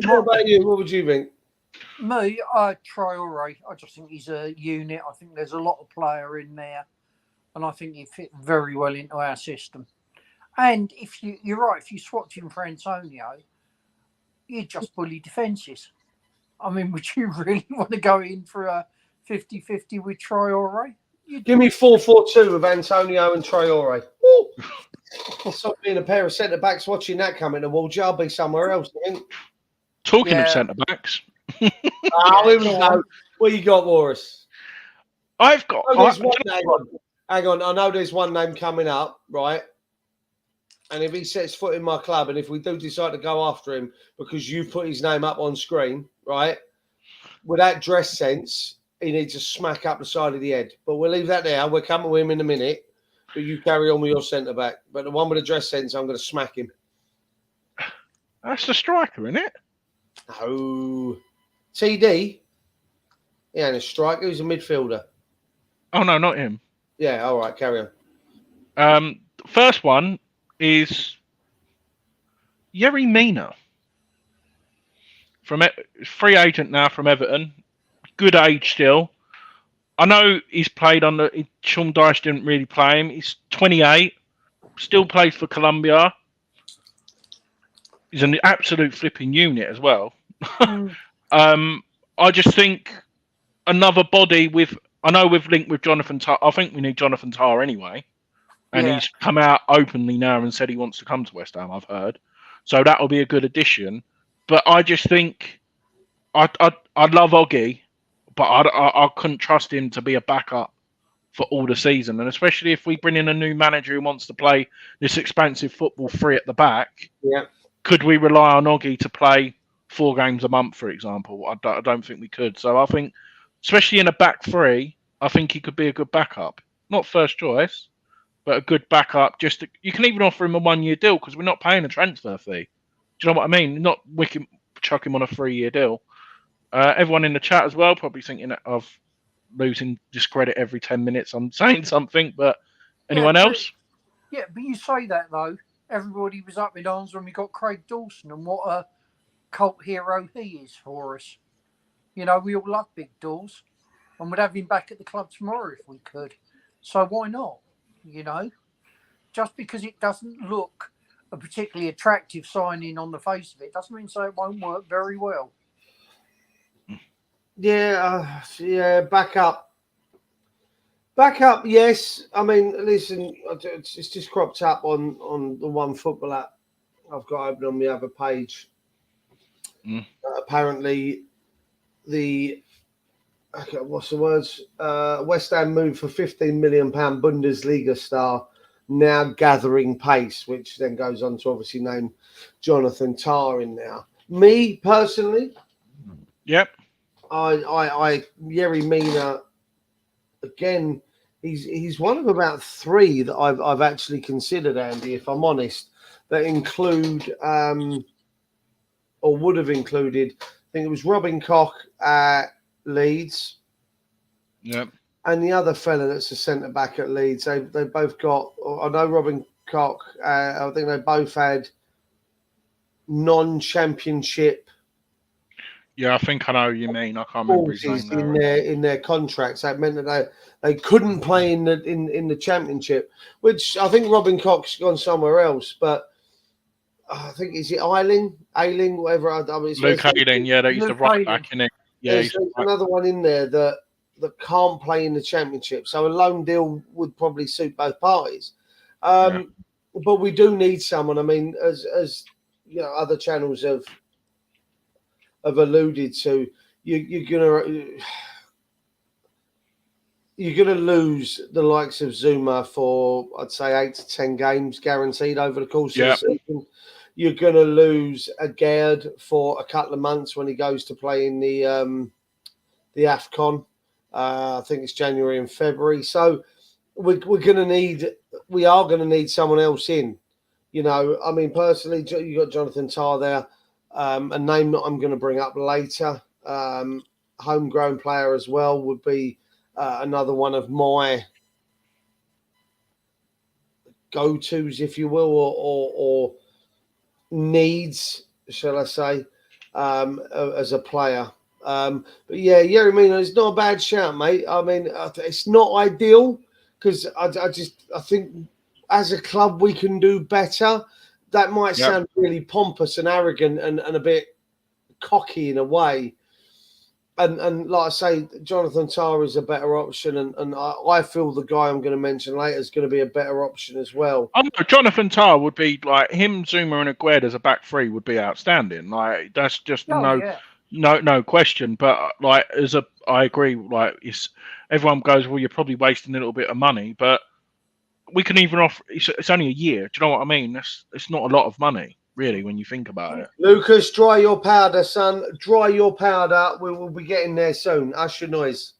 Speaker 1: What about you? What would you think?
Speaker 2: Me, Traore. I just think he's a unit. I think there's a lot of player in there, and I think he fit very well into our system. And if you're right, if you swapped him for Antonio, you'd just bully defences. I mean, would you really want to go in for a 50-50 with Traore?
Speaker 1: Give me 4-4-2 with Antonio and Traore. Stop being a pair of centre backs watching that coming towards you. I'll be somewhere else. I think.
Speaker 3: Talking of centre backs.
Speaker 1: Here we go. What you got, Morris?
Speaker 3: I've got.
Speaker 1: Hang on. I know there's one name coming up, right? And if he sets foot in my club, and if we do decide to go after him because you put his name up on screen, right? With that dress sense, he needs to smack up the side of the head. But we'll leave that there. We're coming with him in a minute. But you carry on with your centre back. But the one with the dress sense, I'm going to smack him.
Speaker 3: That's the striker, isn't it?
Speaker 1: Oh, TD. Yeah, and a striker. He's a midfielder.
Speaker 3: Oh no, not him.
Speaker 1: Yeah. All right. Carry on.
Speaker 3: First one is Yerry Mina from free agent now from Everton. Good age still. I know he's played on the. Sean Dyche didn't really play him. He's 28. Still plays for Colombia. He's an absolute flipping unit as well. I just think another body with. I know we've linked with Jonathan Tah. I think we need Jonathan Tah anyway. And he's come out openly now and said he wants to come to West Ham, I've heard. So that will be a good addition. But I just think I love Oggy, but I couldn't trust him to be a backup for all the season. And especially if we bring in a new manager who wants to play this expansive football free at the back, could we rely on Oggy to play 4 games a month, for example? I don't think we could. So I think, especially in a back three, I think he could be a good backup. Not first choice, but a good backup. You can even offer him a 1-year deal because we're not paying a transfer fee. Do you know what I mean? Not chuck him on a 3-year deal. Everyone in the chat as well probably thinking of losing discredit every 10 minutes on saying something, but anyone else?
Speaker 2: Yeah, but you say that though. Everybody was up in arms when we got Craig Dawson, and what a cult hero he is for us. You know, we all love Big Dawes, and we'd have him back at the club tomorrow if we could. So why not? You know, just because it doesn't look a particularly attractive signing on the face of it doesn't mean so it won't work very well.
Speaker 1: Yeah, back up. Yes. I mean, listen, it's just cropped up on the One Football app I've got open on the other page. Apparently, what's the words? West Ham moved for £15 million Bundesliga star, now gathering pace, which then goes on to obviously name Jonathan Tah in now. Me personally,
Speaker 3: Yep.
Speaker 1: I Yerry Mina again. He's one of about three that I've actually considered, Andy. If I'm honest, that include or would have included. I think it was Robin Koch at Leeds.
Speaker 3: Yep.
Speaker 1: And the other fella that's a centre back at Leeds, they both got. I know Robin Koch. I think they both had non-championship
Speaker 3: Yeah, I think I know what you mean. I can't remember his
Speaker 1: clauses
Speaker 3: name now.
Speaker 1: in their contracts. That meant that they couldn't play in the championship. Which I think Robin Koch's gone somewhere else. But I think is it Ayling, whatever. I mean,
Speaker 3: Luke Ayling, yeah, that used to
Speaker 2: Luke
Speaker 3: right
Speaker 2: Ayling.
Speaker 3: back, innit? Yeah,
Speaker 1: there's
Speaker 3: he's right.
Speaker 1: another one in there that can't play in the championship. So a loan deal would probably suit both parties.
Speaker 3: Yeah.
Speaker 1: But we do need someone. I mean, as you know, other channels have alluded to, you're gonna lose the likes of Zuma for I'd say 8 to 10 games guaranteed over the course of the season. You're gonna lose a Gerd for a couple of months when he goes to play in the AFCON. I think it's January and February. So we are gonna need someone else in. You know, I mean, personally, you got Jonathan Tah there, a name that I'm going to bring up later. Homegrown player as well would be another one of my go-tos, if you will, or needs, shall I say, as a player. But yeah, Yerry Mina is not a bad shout, mate. I mean, it's not ideal because I think as a club we can do better. That might sound really pompous and arrogant and a bit cocky in a way. And like I say, Jonathan Tah is a better option, and I feel the guy I'm going to mention later is going to be a better option as well.
Speaker 3: I know Jonathan Tah would be like him, Zuma and Aguerd as a back three would be outstanding. Like that's just no question. But like I agree. Like everyone goes, well, you're probably wasting a little bit of money, but we can even offer. It's only a year. Do you know what I mean? It's not a lot of money, really, when you think about it.
Speaker 1: Lucas, dry your powder, son. Dry your powder. We will be getting there soon. Hush your noise.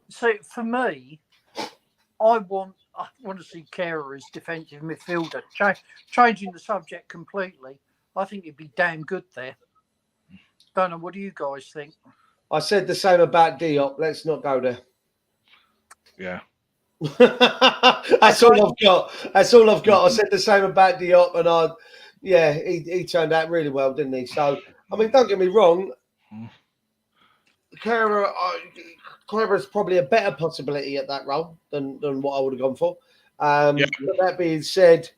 Speaker 2: So for me, I want to see Kehrer as defensive midfielder. Changing the subject completely, I think he'd be damn good there. Don't know. What do you guys think?
Speaker 1: I said the same about Diop. Let's not go there.
Speaker 3: Yeah.
Speaker 1: That's all I've got. I said the same about Diop, and he turned out really well, didn't he? So, I mean, don't get me wrong. Kehrer is probably a better possibility at that role than what I would have gone for. But that being said,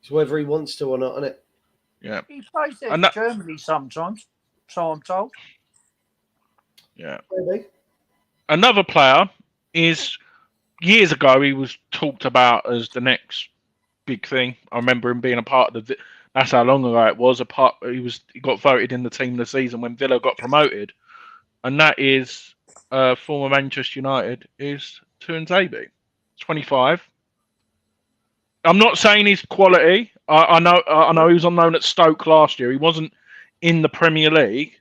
Speaker 1: it's whether he wants to or not, isn't it?
Speaker 3: Yeah.
Speaker 2: He plays there in Germany sometimes, so I'm told.
Speaker 3: Yeah.
Speaker 1: Maybe.
Speaker 3: Another player is years ago he was talked about as the next big thing. I remember him being a part of that's how long ago it was. He got voted in the team of the season when Villa got promoted, and that is former Manchester United is Tuanzebe, 25. I'm not saying he's quality. I know he was on loan at Stoke last year. He wasn't in the Premier League,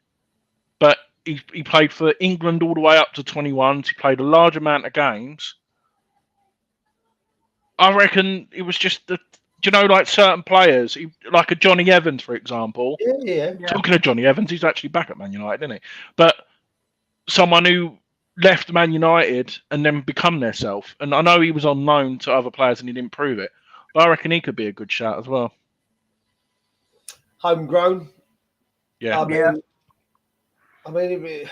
Speaker 3: but he played for England all the way up to 21s. He played a large amount of games. I reckon it was just like certain players, like a Johnny Evans, for example.
Speaker 1: Yeah.
Speaker 3: Talking of Johnny Evans, he's actually back at Man United, isn't he? But someone who left Man United and then become their self. And I know he was on loan to other players and he didn't prove it. But I reckon he could be a good shout as well.
Speaker 1: Homegrown.
Speaker 3: Yeah.
Speaker 1: I mean,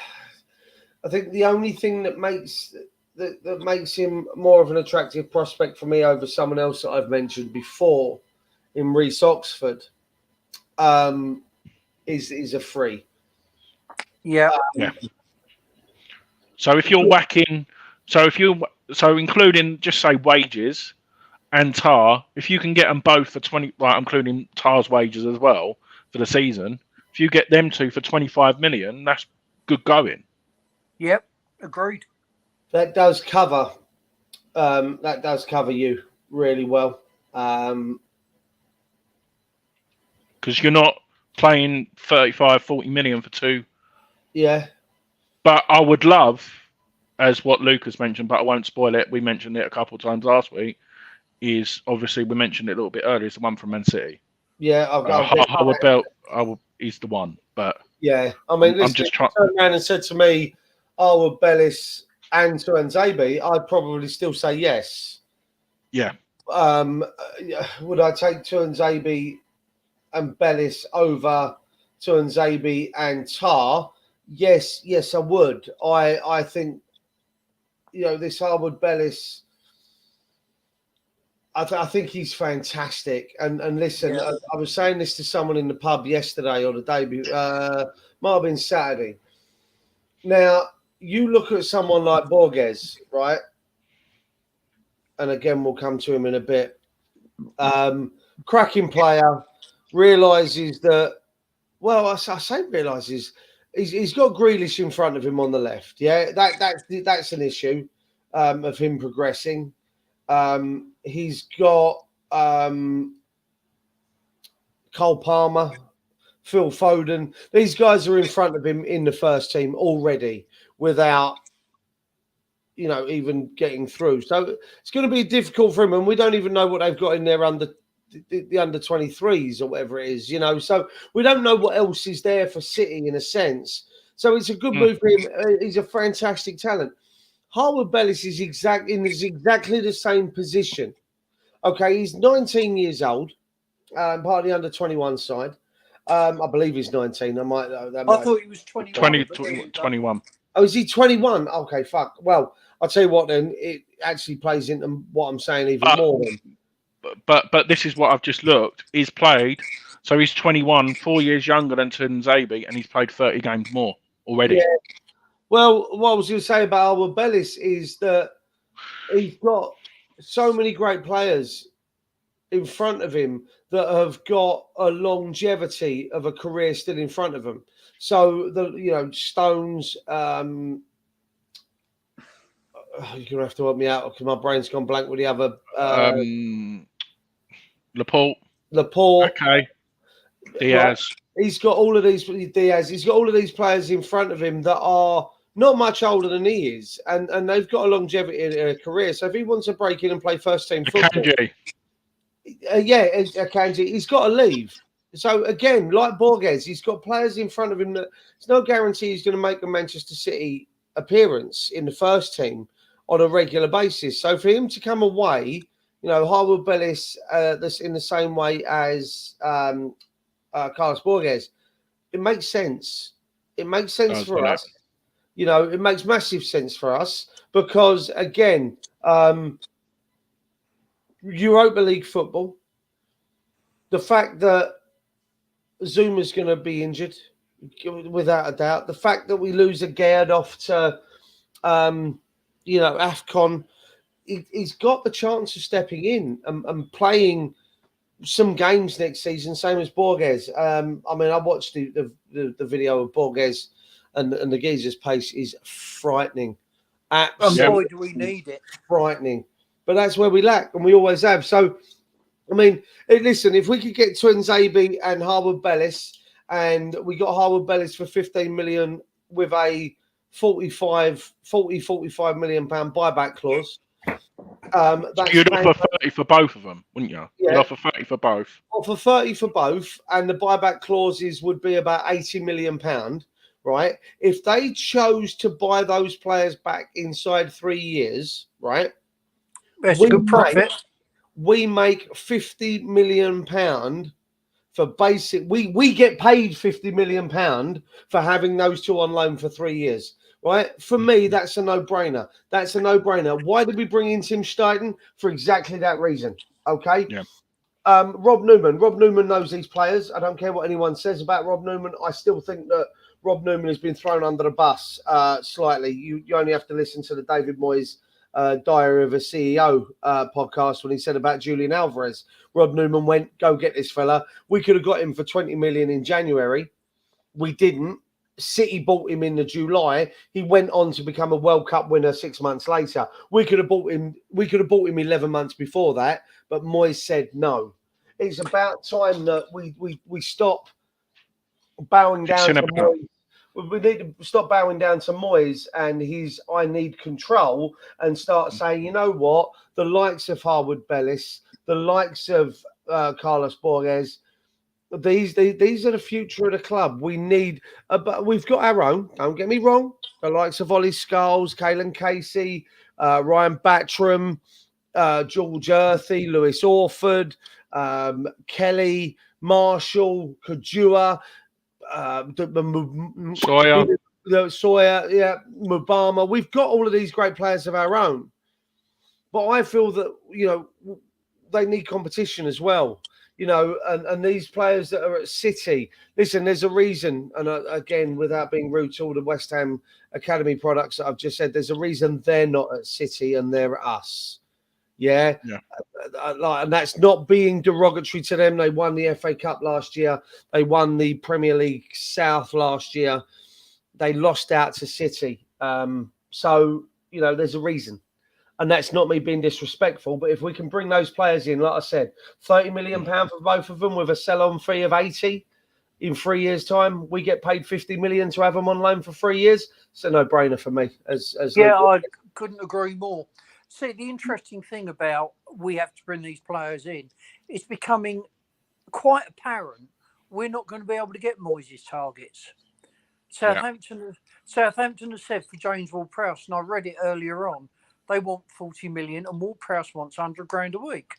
Speaker 1: I think the only thing that makes him more of an attractive prospect for me over someone else that I've mentioned before in Reece Oxford is a free.
Speaker 2: Yeah.
Speaker 3: So if you're whacking, including just say wages and Tah, if you can get them both for 20, like including Tah's wages as well for the season, if you get them two for 25 million, that's good going.
Speaker 2: Yep, agreed.
Speaker 1: That does cover you really well.
Speaker 3: Because because you're not playing 35, 40 million for two.
Speaker 1: Yeah.
Speaker 3: But I would love, as what Lucas mentioned, but I won't spoil it. We mentioned it a couple of times last week. Is obviously we mentioned it a little bit earlier. It's the one from Man City.
Speaker 1: Yeah,
Speaker 3: Howard Bell. He's the one, but
Speaker 1: yeah. I mean, listen,
Speaker 3: I'm just trying.
Speaker 1: Turned around and said to me, Howard Bellis and Tuanzebe, I'd probably still say yes.
Speaker 3: Yeah.
Speaker 1: Would I take Tuanzebe and Bellis over Tuanzebe and Tar? Yes, I would. I think, this Howard Bellis, I think he's fantastic. And listen,
Speaker 2: Yeah.
Speaker 1: I was saying this to someone in the pub yesterday or the day, might have been Saturday. Now, you look at someone like Borges, right? And again, we'll come to him in a bit. Cracking player, realises that, well, I say realises, he's got Grealish in front of him on the left. Yeah, that's an issue of him progressing. He's got Cole Palmer, Phil Foden. These guys are in front of him in the first team already without, even getting through. So it's going to be difficult for him, and we don't even know what they've got in there under the under 23s or whatever it is, So we don't know what else is there for City in a sense. So it's a good move for him. He's a fantastic talent. Howard Bellis is exactly the same position. Okay, he's 19 years old, part of the under 21 side. I believe he's 19. I
Speaker 2: thought he was 21.
Speaker 3: 21.
Speaker 1: Oh, is he 21? Okay, fuck. Well, I'll tell you what then. It actually plays into what I'm saying even more then.
Speaker 3: But this is what I've just looked. He's played, so he's 21, 4 years younger than Tuanzebe, and he's played 30 games more already.
Speaker 1: Yeah. Well, what I was going to say about Howard Bellis is that he's got so many great players in front of him that have got a longevity of a career still in front of them. So Stones. You're gonna have to help me out because my brain's gone blank with the other.
Speaker 3: Laporte. Okay. Diaz.
Speaker 1: He's got all of these. Diaz. He's got all of these players in front of him that are not much older than he is, and they've got a longevity in their career. So if he wants to break in and play first team football, Akanji, he's got to leave. So again, like Borges, he's got players in front of him that there's no guarantee he's going to make a Manchester City appearance in the first team on a regular basis. So for him to come away, Howard Bellis, that's in the same way as Carlos Borges, it makes sense. It makes sense for us. It makes massive sense for us because, again, Europa League football, the fact that Zuma's going to be injured, without a doubt, the fact that we lose a Gerd off to, AFCON, he's got the chance of stepping in and playing some games next season, same as Borges. I watched the video of Borges and the geezer's pace is frightening. Absolutely.
Speaker 2: Boy, do we need it.
Speaker 1: Frightening. But that's where we lack, and we always have. So, listen, if we could get Tuanzebe and Howard Bellis, and we got Howard Bellis for 15 million with a 45 million pound buyback clause.
Speaker 3: You'd offer 30 for both of them, wouldn't you?
Speaker 1: Yeah.
Speaker 3: You'd offer 30 for both.
Speaker 1: Offer 30 for both, and the buyback clauses would be about 80 million pound, right? If they chose to buy those players back inside 3 years, right?
Speaker 2: That's a good profit.
Speaker 1: We make 50 million pound for basic. We get paid 50 million pound for having those two on loan for 3 years. Right? For me, that's a no-brainer. That's a no-brainer. Why did we bring in Tim Steidten? For exactly that reason. Okay?
Speaker 3: Yeah.
Speaker 1: Rob Newman. Rob Newman knows these players. I don't care what anyone says about Rob Newman. I still think that Rob Newman has been thrown under the bus slightly. You only have to listen to the David Moyes Diary of a CEO podcast when he said about Julian Alvarez. Rob Newman went, go get this fella. We could have got him for 20 million in January. We didn't. City bought him in the July. He went on to become a World Cup winner 6 months later. We could have bought him 11 months before that, but Moyes said no. it's about time that we stop bowing down to Moyes. We need to stop bowing down to Moyes and his "I need control" and start saying, you know what, the likes of Harwood Bellis, the likes of Carlos Borges, these are the future of the club. We need, but we've got our own. Don't get me wrong. The likes of Ollie Scholes, Caelan Casey, Ryan Battram, George Earthy, Lewis Orford, Kelly, Marshall, Kajua, Sawyer, yeah, Mubama. We've got all of these great players of our own, but I feel that they need competition as well. And these players that are at City, listen, there's a reason. And again, without being rude to all the West Ham Academy products that I've just said, there's a reason they're not at City and they're at us. Yeah. And that's not being derogatory to them. They won the FA Cup last year. They won the Premier League South last year. They lost out to City. So, there's a reason. And that's not me being disrespectful, but if we can bring those players in, like I said, £30 million for both of them with a sell-on fee of 80 in 3 years' time, we get paid 50 million to have them on loan for 3 years. It's a no-brainer for me.
Speaker 2: I couldn't agree more. See, the interesting thing about we have to bring these players in, it's becoming quite apparent we're not going to be able to get Moyes' targets. Southampton has said for James Ward-Prowse, and I read it earlier on, they want 40 million and Ward-Prowse wants £100,000 a week.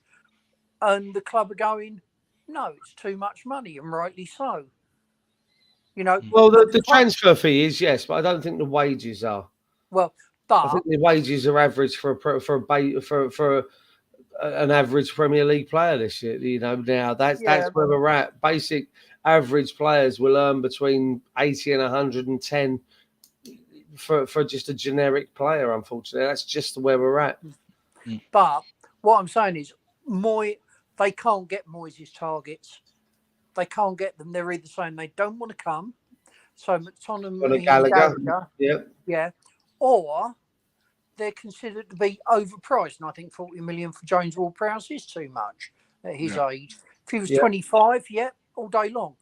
Speaker 2: And the club are going, no, it's too much money, and rightly so.
Speaker 1: Well, the transfer fee is, yes, but I don't think the wages are.
Speaker 2: Well, but
Speaker 1: I think the wages are average for an average Premier League player this year. Now that's where we're at. Basic average players will earn between 80 and 110 for just a generic player. Unfortunately, that's just where we're at.
Speaker 2: But what I'm saying is, they can't get Moyes' targets. They can't get them. They're either saying they don't want to come, so McTominay and Gallagher, or they're considered to be overpriced. And I think 40 million for James Ward-Prowse is too much at his age. If he was 25, all day long.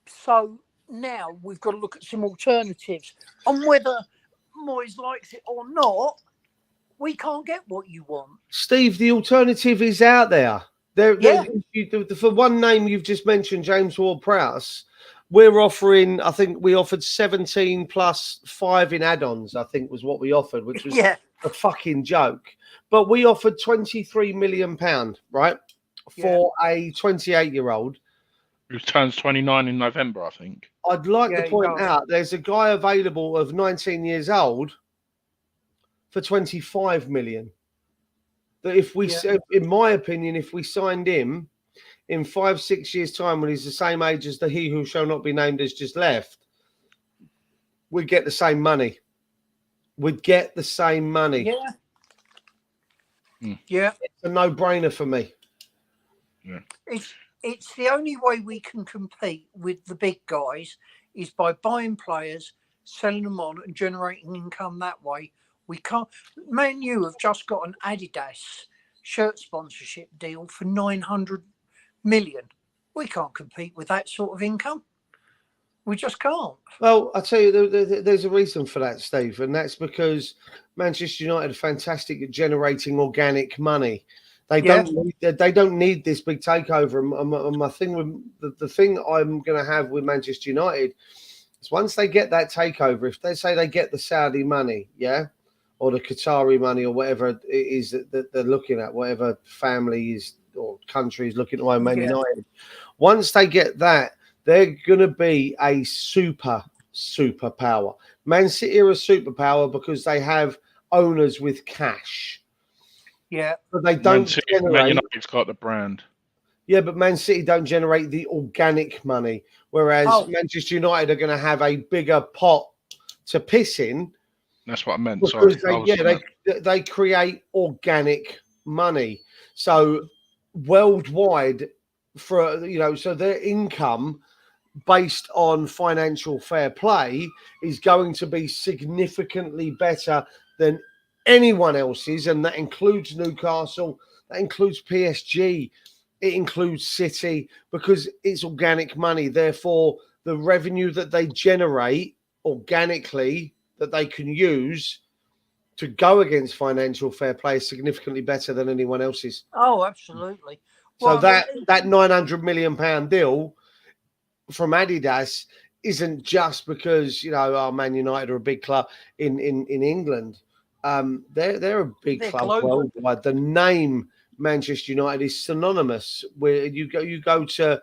Speaker 2: So now we've got to look at some alternatives. And whether Moyes likes it or not, we can't get what you want.
Speaker 1: Steve, the alternative is out there. For one name you've just mentioned, James Ward-Prowse, we're offering, I think we offered 17 plus 5 in add-ons, I think was what we offered, which was a fucking joke. But we offered £23 million, right, for a 28-year-old.
Speaker 3: Who turns 29 in November, I think.
Speaker 1: I'd like to point out there's a guy available of 19 years old for 25 million. That if we, in my opinion, if we signed him in 5-6 years' time when he's the same age as the he who shall not be named has just left, we'd get the same money. We'd get the same money.
Speaker 2: Yeah.
Speaker 1: It's a no-brainer for me.
Speaker 3: Yeah.
Speaker 2: It's the only way we can compete with the big guys is by buying players, selling them on and generating income that way. We can't. Man U have just got an Adidas shirt sponsorship deal for 900 million. We can't compete with that sort of income. We just can't.
Speaker 1: Well, I'll tell you, there's a reason for that, Steve, and that's because Manchester United are fantastic at generating organic money. They don't need this big takeover. And my thing with the thing I'm going to have with Manchester United is once they get that takeover, if they say they get the Saudi money, or the Qatari money, or whatever it is that they're looking at, whatever family is or country is looking at Man United, once they get that, they're going to be a super power. Man City are a superpower because they have owners with cash.
Speaker 2: Yeah,
Speaker 1: but they don't generate.
Speaker 3: Man United's got the brand.
Speaker 1: Yeah, but Man City don't generate the organic money, whereas Manchester United are going to have a bigger pot to piss in.
Speaker 3: That's what I meant.
Speaker 1: Because they create organic money. So worldwide, so their income based on financial fair play is going to be significantly better than anyone else's, and that includes Newcastle, that includes PSG, it includes City, because it's organic money. Therefore, the revenue that they generate organically that they can use to go against financial fair play is significantly better than anyone else's.
Speaker 2: Oh, absolutely.
Speaker 1: So
Speaker 2: Well, I mean,
Speaker 1: that £900 million deal from Adidas isn't just because Man United are a big club in England. They're a big
Speaker 2: They're
Speaker 1: club
Speaker 2: global.
Speaker 1: worldwide. The name Manchester United is synonymous. Where you go to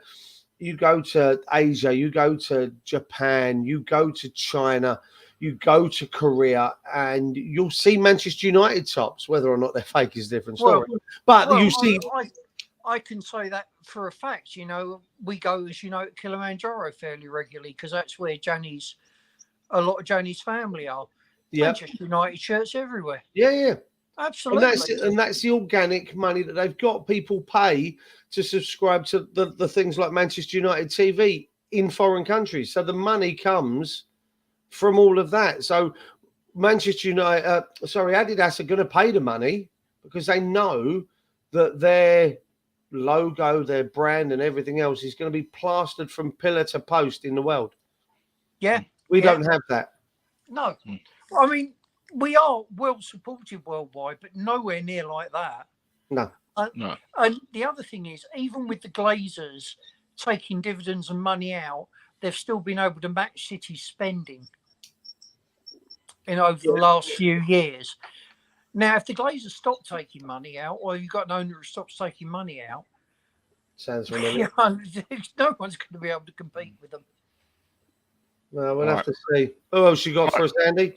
Speaker 1: Asia, you go to Japan, you go to China, you go to Korea, and you'll see Manchester United tops. Whether or not they're fake is a different story. But
Speaker 2: well,
Speaker 1: you see,
Speaker 2: I can say that for a fact. We go, as you know, to Kilimanjaro fairly regularly because that's where a lot of Johnny's family are.
Speaker 1: yeah,
Speaker 2: Manchester United shirts everywhere.
Speaker 1: yeah.
Speaker 2: Absolutely.
Speaker 1: And that's the organic money that they've got. People pay to subscribe to the things like Manchester United TV in foreign countries. So the money comes from all of that. So Adidas are going to pay the money because they know that their logo, their brand and everything else is going to be plastered from pillar to post in the world.
Speaker 2: Yeah.
Speaker 1: We don't have that.
Speaker 2: No. I mean, we are well supported worldwide, but nowhere near like that.
Speaker 1: No.
Speaker 3: No.
Speaker 2: And the other thing is, even with the Glazers taking dividends and money out, they've still been able to match City's spending over the last few years. Now, if the Glazers stop taking money out, or you've got an owner who stops taking money out,
Speaker 1: Sounds familiar.
Speaker 2: no one's going to be able to compete with them.
Speaker 1: Well, we'll have to see. Who else you got for us, Andy?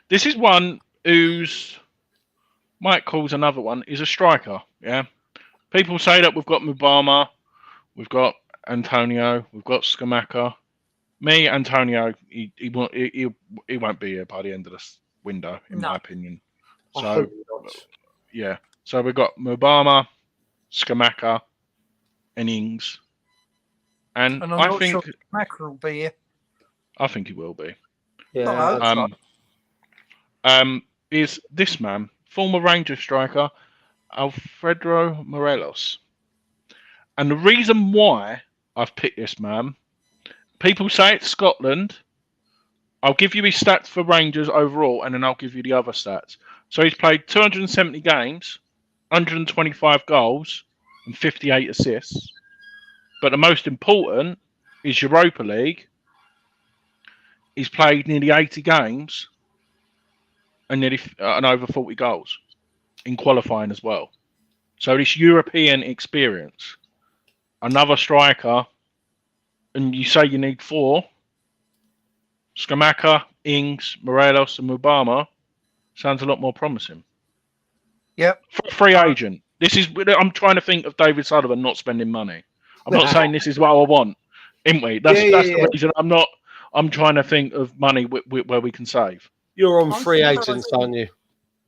Speaker 3: This is one who's Mike calls another one is a striker. Yeah, people say that we've got Mubama, we've got Antonio, we've got Scamacca. Me, Antonio, he won't be here by the end of this window, in my opinion. So yeah, so we've got Mubama, Scamacca, and Ings, and
Speaker 2: I'm
Speaker 3: I
Speaker 2: not
Speaker 3: think
Speaker 2: sure Scamacca will be here.
Speaker 3: I think he will be.
Speaker 1: Yeah.
Speaker 3: Is this man, former Rangers striker, Alfredo Morelos. And the reason why I've picked this man, people say it's Scotland. I'll give you his stats for Rangers overall, and then I'll give you the other stats. So he's played 270 games, 125 goals, and 58 assists. But the most important is Europa League. He's played nearly 80 games and over 40 goals in qualifying as well. So this European experience, another striker, and you say you need 4. Scamacca, Ings, Morelos, and Mubama sounds a lot more promising.
Speaker 2: Yep.
Speaker 3: Free agent. I'm trying to think of David Sullivan not spending money. I'm not saying this is what I want, isn't we? That's the reason I'm trying to think of money where we can save.
Speaker 1: You're on free agents, aren't you?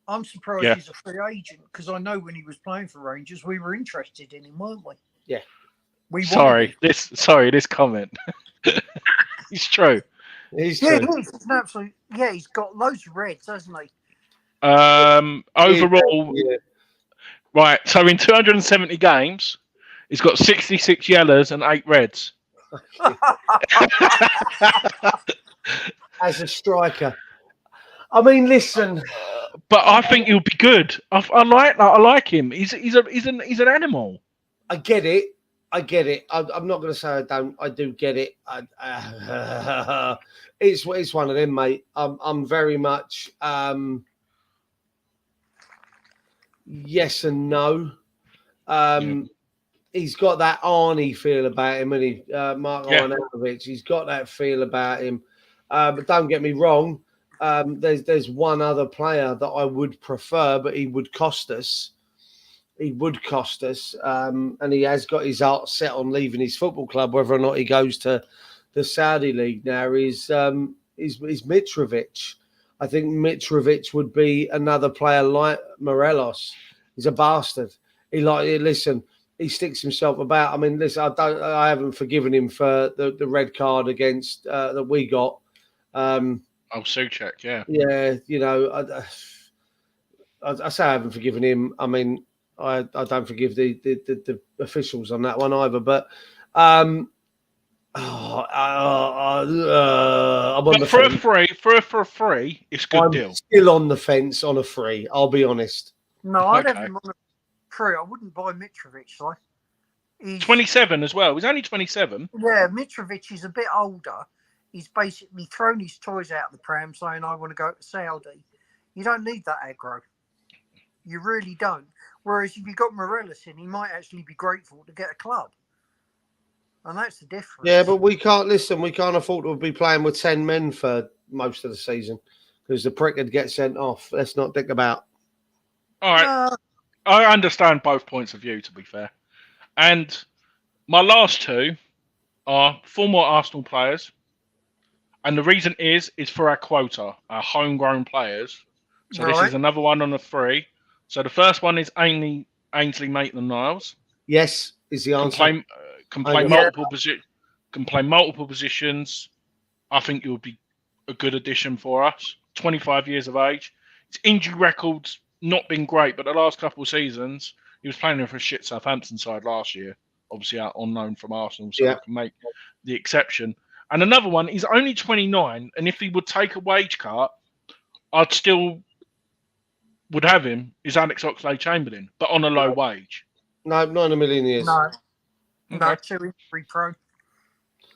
Speaker 2: I'm surprised he's a free agent because I know when he was playing for Rangers, we were interested in him, weren't we?
Speaker 1: Yeah.
Speaker 3: This comment. It's true.
Speaker 1: He's true.
Speaker 2: He's got loads of reds, hasn't he?
Speaker 3: Overall, right. So in 270 games, he's got 66 yellows and 8 reds.
Speaker 1: As a striker, I mean, listen.
Speaker 3: But I think he'll be good. I like that. I like him. He's an animal.
Speaker 1: I get it. I'm not going to say I don't. I do get it. It's one of them, mate. I'm very much yes and no. He's got that Arnie feel about him, and Mark Arnautovic. He's got that feel about him. But don't get me wrong. There's one other player that I would prefer, but he would cost us. And he has got his heart set on leaving his football club. Whether or not he goes to the Saudi League now is Mitrovic. I think Mitrovic would be another player like Morelos. He's a bastard. He sticks himself about. I mean, listen, I haven't forgiven him for the red card against that we got.
Speaker 3: Souček, yeah.
Speaker 1: Yeah, I say I haven't forgiven him. I mean, I don't forgive the officials on that one either. But I'm on
Speaker 3: But
Speaker 1: the
Speaker 3: for a
Speaker 1: fence.
Speaker 3: free, it's a good
Speaker 1: I'm
Speaker 3: deal.
Speaker 1: still on the fence on a free. I'll be honest.
Speaker 2: No, I'd have
Speaker 3: Okay.
Speaker 2: him on a free. I wouldn't buy Mitrovic though. He's
Speaker 3: 27 as well. He's only 27.
Speaker 2: Yeah, Mitrovic is a bit older. He's basically thrown his toys out of the pram saying, I want to go to Saudi. You don't need that aggro. You really don't. Whereas if you got Morelos in, he might actually be grateful to get a club. And that's the difference.
Speaker 1: Yeah, but we can't afford to be playing with 10 men for most of the season because the prick would get sent off. Let's not think about.
Speaker 3: All right. I understand both points of view, to be fair. And my last two are former Arsenal players. And the reason is for our quota, our homegrown players. So this is another one on the free. So the first one is Ainsley Maitland-Niles.
Speaker 1: Yes, is the answer.
Speaker 3: Can play multiple positions. I think it would be a good addition for us. 25 years of age. His injury record's not been great, but the last couple of seasons, he was playing for a shit Southampton side last year. Obviously out on loan from Arsenal, so I can make the exception. And another one, he's only 29, and if he would take a wage cut, I'd still would have him, is Alex Oxlade-Chamberlain, but on a low wage.
Speaker 1: No, not in a million years.
Speaker 2: No,
Speaker 3: Okay.
Speaker 2: 2 injury pro.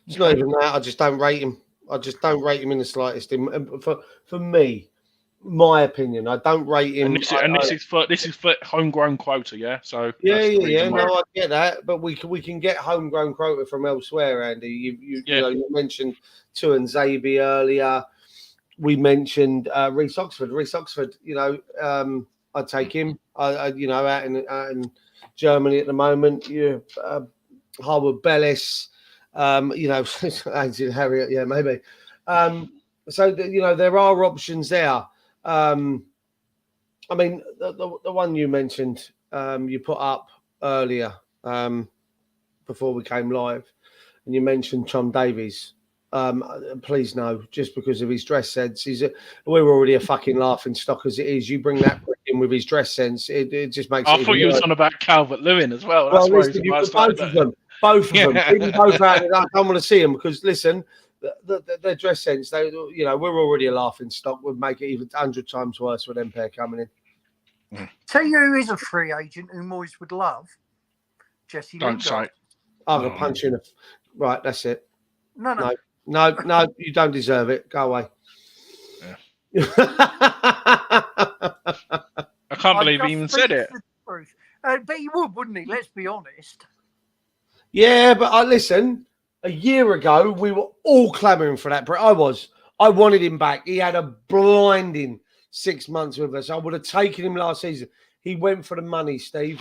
Speaker 1: It's not even that. I just don't rate him. I just don't rate him in the slightest. For me, my opinion, I don't rate him.
Speaker 3: This is for homegrown quota, yeah. So
Speaker 1: yeah. No, I get that, but we can get homegrown quota from elsewhere. Andy, you know, you mentioned Tuanzebe earlier. We mentioned Reece Oxford. Reece Oxford, you know, I'd take him. You know, out in Germany at the moment, Harwood Bellis. You know, Ainsley Harriet, yeah, maybe. So you know, there are options there. I mean, the one you mentioned, you put up earlier before we came live, and you mentioned Tom Davies. Please no, just because of his dress sense, we're already a fucking laughing stock as it is. You bring that in with his dress sense, it just makes.
Speaker 3: I thought you was on about Calvert-Lewin as well.
Speaker 1: That's listen, both of them. Both of them. Even both out. I don't want to see them because listen, their dress sense. They, you know, we're already a laughing stock. Would make it even 100 times worse with them pair coming in.
Speaker 2: Tell you who is a free agent who Moyes would love. Jesse Lingard.
Speaker 3: Don't say.
Speaker 1: I'm gonna punch you in the. Right, that's it.
Speaker 2: No.
Speaker 1: No, you don't deserve it. Go away.
Speaker 3: Yeah. I can't believe he even said it.
Speaker 2: But he would, wouldn't he? Let's be honest.
Speaker 1: Yeah, but listen, a year ago, we were all clamouring for that. I wanted him back. He had a blinding 6 months with us. I would have taken him last season. He went for the money, Steve.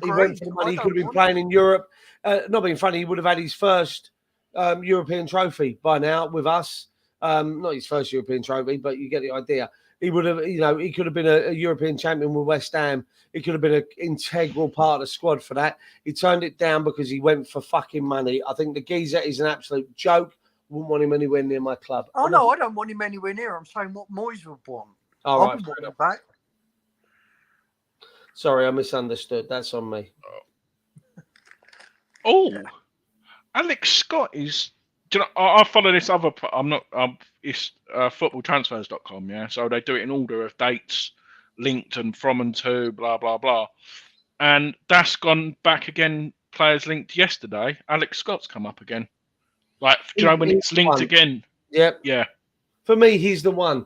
Speaker 1: He went for the money. He could have been playing in Europe. Not being funny, he would have had his first European trophy by now with us. Not his first European trophy, but you get the idea. He would have, you know, he could have been a European champion with West Ham. He could have been an integral part of the squad for that. He turned it down because he went for fucking money. I think the geezer is an absolute joke. Wouldn't want him anywhere near my club.
Speaker 2: Oh, no, I don't want him anywhere near. I'm saying what Moyes would want.
Speaker 1: All right.
Speaker 2: Want him back.
Speaker 1: Sorry, I misunderstood. That's on me.
Speaker 3: Oh, Alex Scott is. Do you know, I follow this other. I'm not. It's footballtransfers.com. Yeah, so they do it in order of dates, linked and from and to, blah blah blah. And that's gone back again. Players linked yesterday. Alex Scott's come up again. Like, do you know when it's linked again?
Speaker 1: Yep.
Speaker 3: Yeah.
Speaker 1: For me, he's the one.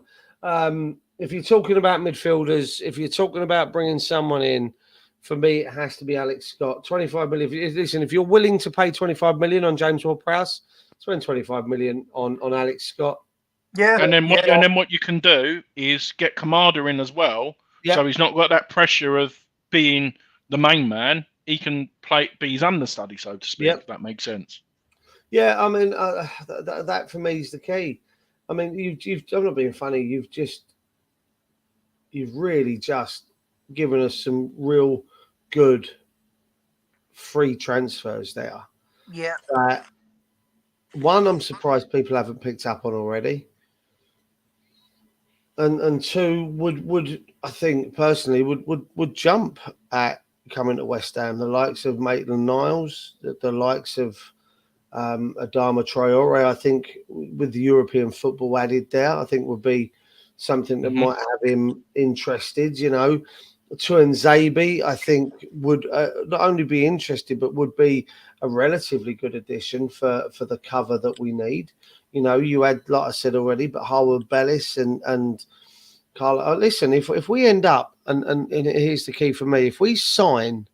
Speaker 1: If you're talking about midfielders, if you're talking about bringing someone in, for me, it has to be Alex Scott. 25 million. Listen, if you're willing to pay 25 million on James Ward-Prowse, spend 25 million on Alex Scott.
Speaker 2: Yeah.
Speaker 3: And then what you can do is get Kamada in as well. Yep. So he's not got that pressure of being the main man. He can be his understudy, so to speak, if that makes sense.
Speaker 1: Yeah, I mean, that for me is the key. I mean, you've I'm not being funny. You've really just given us some real good free transfers there.
Speaker 2: Yeah.
Speaker 1: One, I'm surprised people haven't picked up on already. And two, would I think personally would jump at coming to West Ham. The likes of Maitland-Niles, the likes of Adama Traore, I think with the European football added there, I think would be something that might have him interested. You know, Tuanzebe, I think would not only be interested, but would be a relatively good addition for the cover that we need. You know, you had, like I said already, but Harwood Bellis and Carl. Listen, if we end up, and here's the key for me, if we sign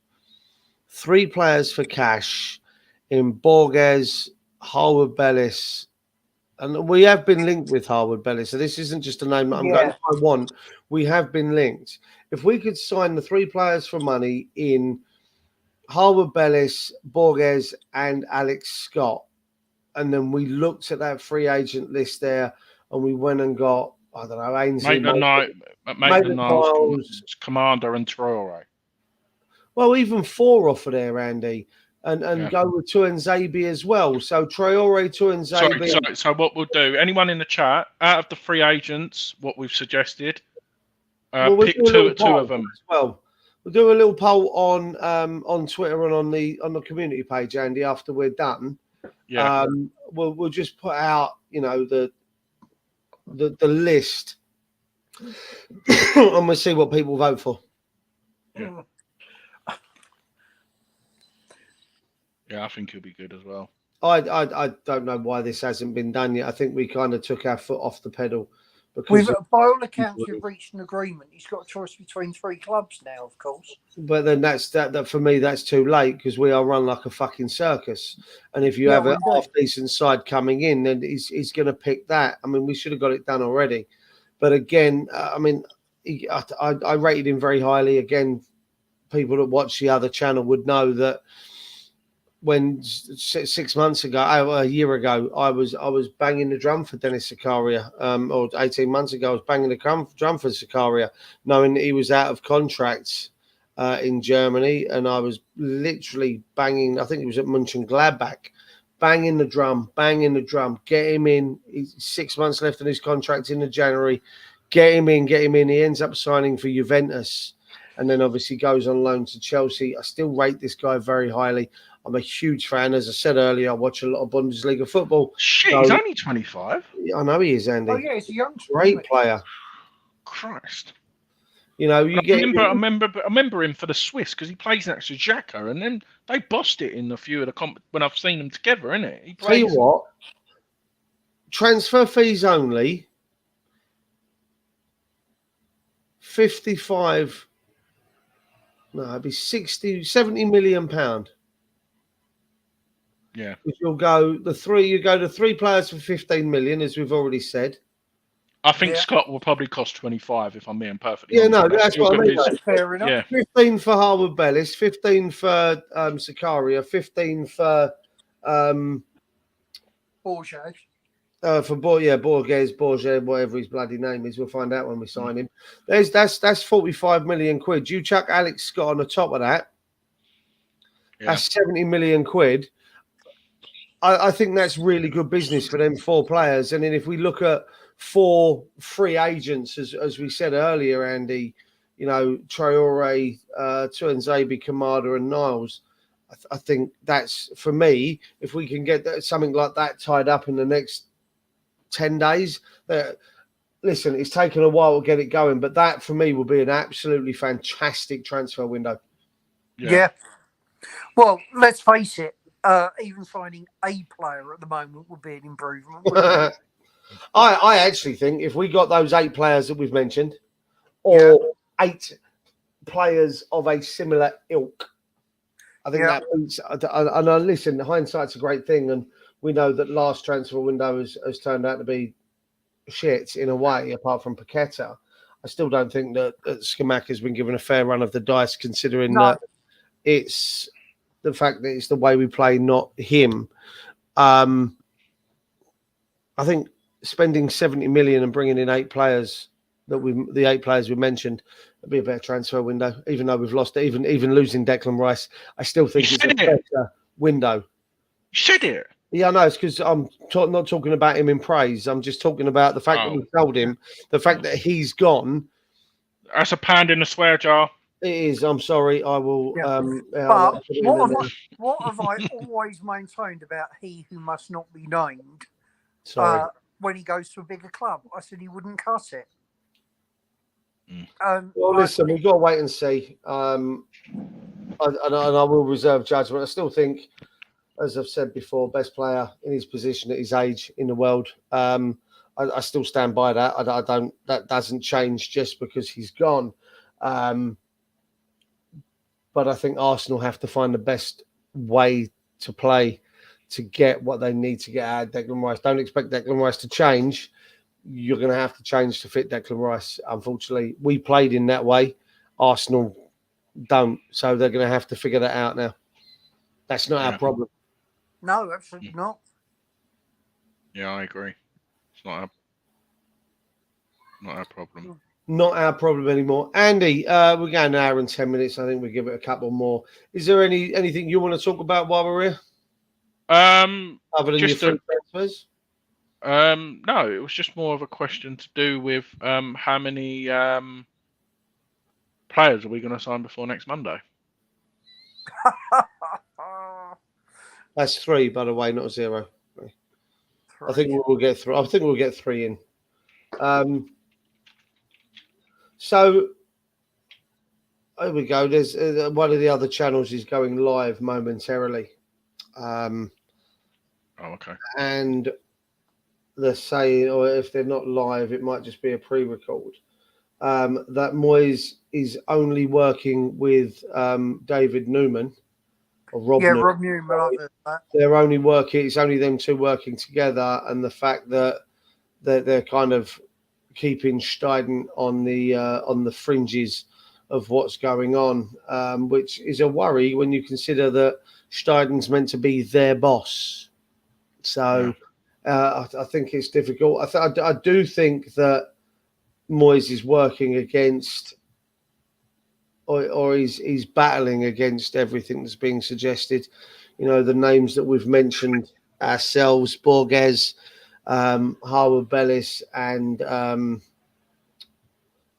Speaker 1: 3 players for cash in Borges, Harwood Bellis, and we have been linked with Harwood Bellis, so this isn't just a name that I'm going to want. We have been linked. If we could sign the 3 players for money in Harwood Bellis, Borges, and Alex Scott, and then we looked at that free agent list there, and we went and got, I don't know, Ainsley,
Speaker 3: Maitland-Niles, Commander, and Traore.
Speaker 1: Well, even 4 off of there, Andy, and go with Tuanzebe as well. So Traore, Tuanzebe.
Speaker 3: So what we'll do, anyone in the chat, out of the free agents, what we've suggested, pick two of them.
Speaker 1: Well, we'll do a little poll on Twitter and on the community page, Andy. After we're done, we'll just put out, you know, the list, and we'll see what people vote for.
Speaker 3: Yeah. Yeah, I think he'll be good as well.
Speaker 1: I don't know why this hasn't been done yet. I think we kind of took our foot off the pedal.
Speaker 2: By all accounts, we've reached an agreement. He's got a choice between 3 clubs now, of course.
Speaker 1: But then that for me, that's too late because we are run like a fucking circus. And if you have a half-decent side coming in, then he's going to pick that. I mean, we should have got it done already. But again, I mean, I rated him very highly. Again, people that watch the other channel would know that when 6 months ago, a year ago, I was banging the drum for Dennis Zakaria, or 18 months ago, I was banging the drum for Zakaria, knowing that he was out of contract in Germany, and I was literally banging. I think it was at Mönchengladbach, banging the drum, get him in. He's 6 months left on his contract in January. Get him in. He ends up signing for Juventus, and then obviously goes on loan to Chelsea. I still rate this guy very highly. I'm a huge fan. As I said earlier, I watch a lot of Bundesliga football.
Speaker 3: Shit, so, he's only 25.
Speaker 1: I know he is, Andy.
Speaker 2: Oh, yeah, he's a young
Speaker 1: great player.
Speaker 3: Christ.
Speaker 1: You know,
Speaker 3: I remember him for the Swiss because he plays next to Xhaka, and then they bossed it in a few of the when I've seen them together, innit?
Speaker 1: Tell you what, transfer fees only, 55, no, it'd be 70 million pound.
Speaker 3: Yeah.
Speaker 1: You go to 3 players for 15 million, as we've already said.
Speaker 3: I think Scott will probably cost 25 if I'm being perfectly
Speaker 1: honest. No, that's what I mean.
Speaker 2: That's fair enough.
Speaker 3: Yeah.
Speaker 1: 15 for Harwood Bellis, 15 for Zakaria, 15 for
Speaker 2: Borges.
Speaker 1: Borges, whatever his bloody name is. We'll find out when we sign him. That's 45 million quid. You chuck Alex Scott on the top of that. Yeah. That's 70 million quid. I think that's really good business for them 4 players. And then if we look at 4 free agents, as we said earlier, Andy, you know, Traore, Tuanzebe, Kamada, and Niles, I think that's, for me, if we can get something like that tied up in the next 10 days, listen, it's taken a while to get it going, but that, for me, will be an absolutely fantastic transfer window.
Speaker 2: Yeah. Well, let's face it. Even signing a player at the moment would be an improvement.
Speaker 1: I actually think if we got those 8 players that we've mentioned, or 8 players of a similar ilk, I think that means. And listen, hindsight's a great thing, and we know that last transfer window has turned out to be shit in a way, apart from Paqueta. I still don't think that Scamacca has been given a fair run of the dice, considering that it's the fact that it's the way we play, not him. I think spending 70 million and bringing in 8 players the 8 players we mentioned, it'd be a better transfer window. Even though we've lost it, even losing Declan Rice, I still think it's a better window.
Speaker 3: You said it.
Speaker 1: Yeah, I know. It's because I'm not talking about him in praise. I'm just talking about the fact that we sold him, the fact that he's gone.
Speaker 3: That's a pound in a swear jar.
Speaker 1: It is. I'm sorry. I will.
Speaker 2: Yeah.
Speaker 1: I'll
Speaker 2: But
Speaker 1: put it in there.
Speaker 2: what have I always maintained about he who must not be named?
Speaker 1: Sorry.
Speaker 2: When he goes to a bigger club, I said he wouldn't cut it.
Speaker 1: Well, listen, we've got to wait and see. And I will reserve judgment. I still think, as I've said before, best player in his position at his age in the world. I still stand by that. I don't. That doesn't change just because he's gone. But I think Arsenal have to find the best way to play to get what they need to get out of Declan Rice. Don't expect Declan Rice to change. You're going to have to change to fit Declan Rice. Unfortunately, we played in that way. Arsenal don't. So they're going to have to figure that out now. That's not our problem.
Speaker 2: No, absolutely not.
Speaker 3: Yeah, I agree. It's not our problem.
Speaker 1: Not our problem anymore. Andy, we're going an hour and 10 minutes. I think we'll give it a couple more. Is there anything you want to talk about while we're here? Other than your free transfers?
Speaker 3: No, it was just more of a question to do with how many players are we going to sign before next Monday?
Speaker 1: That's 3, by the way, not 0. I think we'll get 3. I think we'll get 3 in. So there we go. There's one of the other channels is going live momentarily.
Speaker 3: Okay.
Speaker 1: And they're saying, or if they're not live, it might just be a pre-record. That Moyes is only working with David Newman. Or Rob Newman.
Speaker 2: Rob Newman.
Speaker 1: They're only working. It's only them two working together, and the fact that they're kind of keeping Steiden on the fringes of what's going on, which is a worry when you consider that Steiden's meant to be their boss. So I think it's difficult. I do think that Moyes is working against, or he's battling against everything that's being suggested. You know, the names that we've mentioned ourselves, Borges, Harwood Bellis, and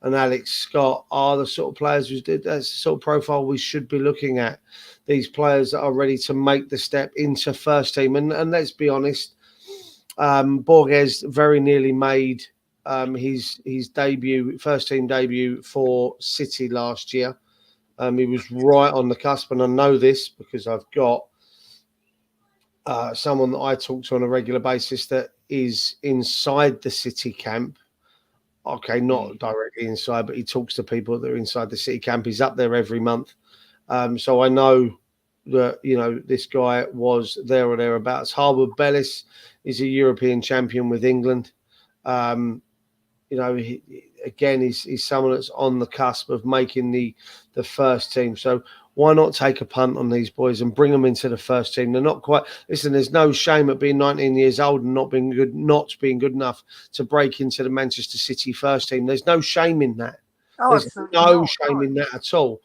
Speaker 1: Alex Scott are the sort of players that's the sort of profile we should be looking at. These players that are ready to make the step into first team. And let's be honest, Borges very nearly made his debut, first team debut for City last year. He was right on the cusp, and I know this because I've got someone that I talk to on a regular basis that is inside the City camp. Okay, not directly inside, but he talks to people that are inside the City camp. He's up there every month. So I know that, you know, this guy was there or thereabouts. Harwood Bellis is a European champion with England. You know, he's someone that's on the cusp of making the first team. So why not take a punt on these boys and bring them into the first team? They're not quite. Listen, there's no shame at being 19 years old and not being good enough to break into the Manchester City first team. There's no shame in that. There's no shame in that at all.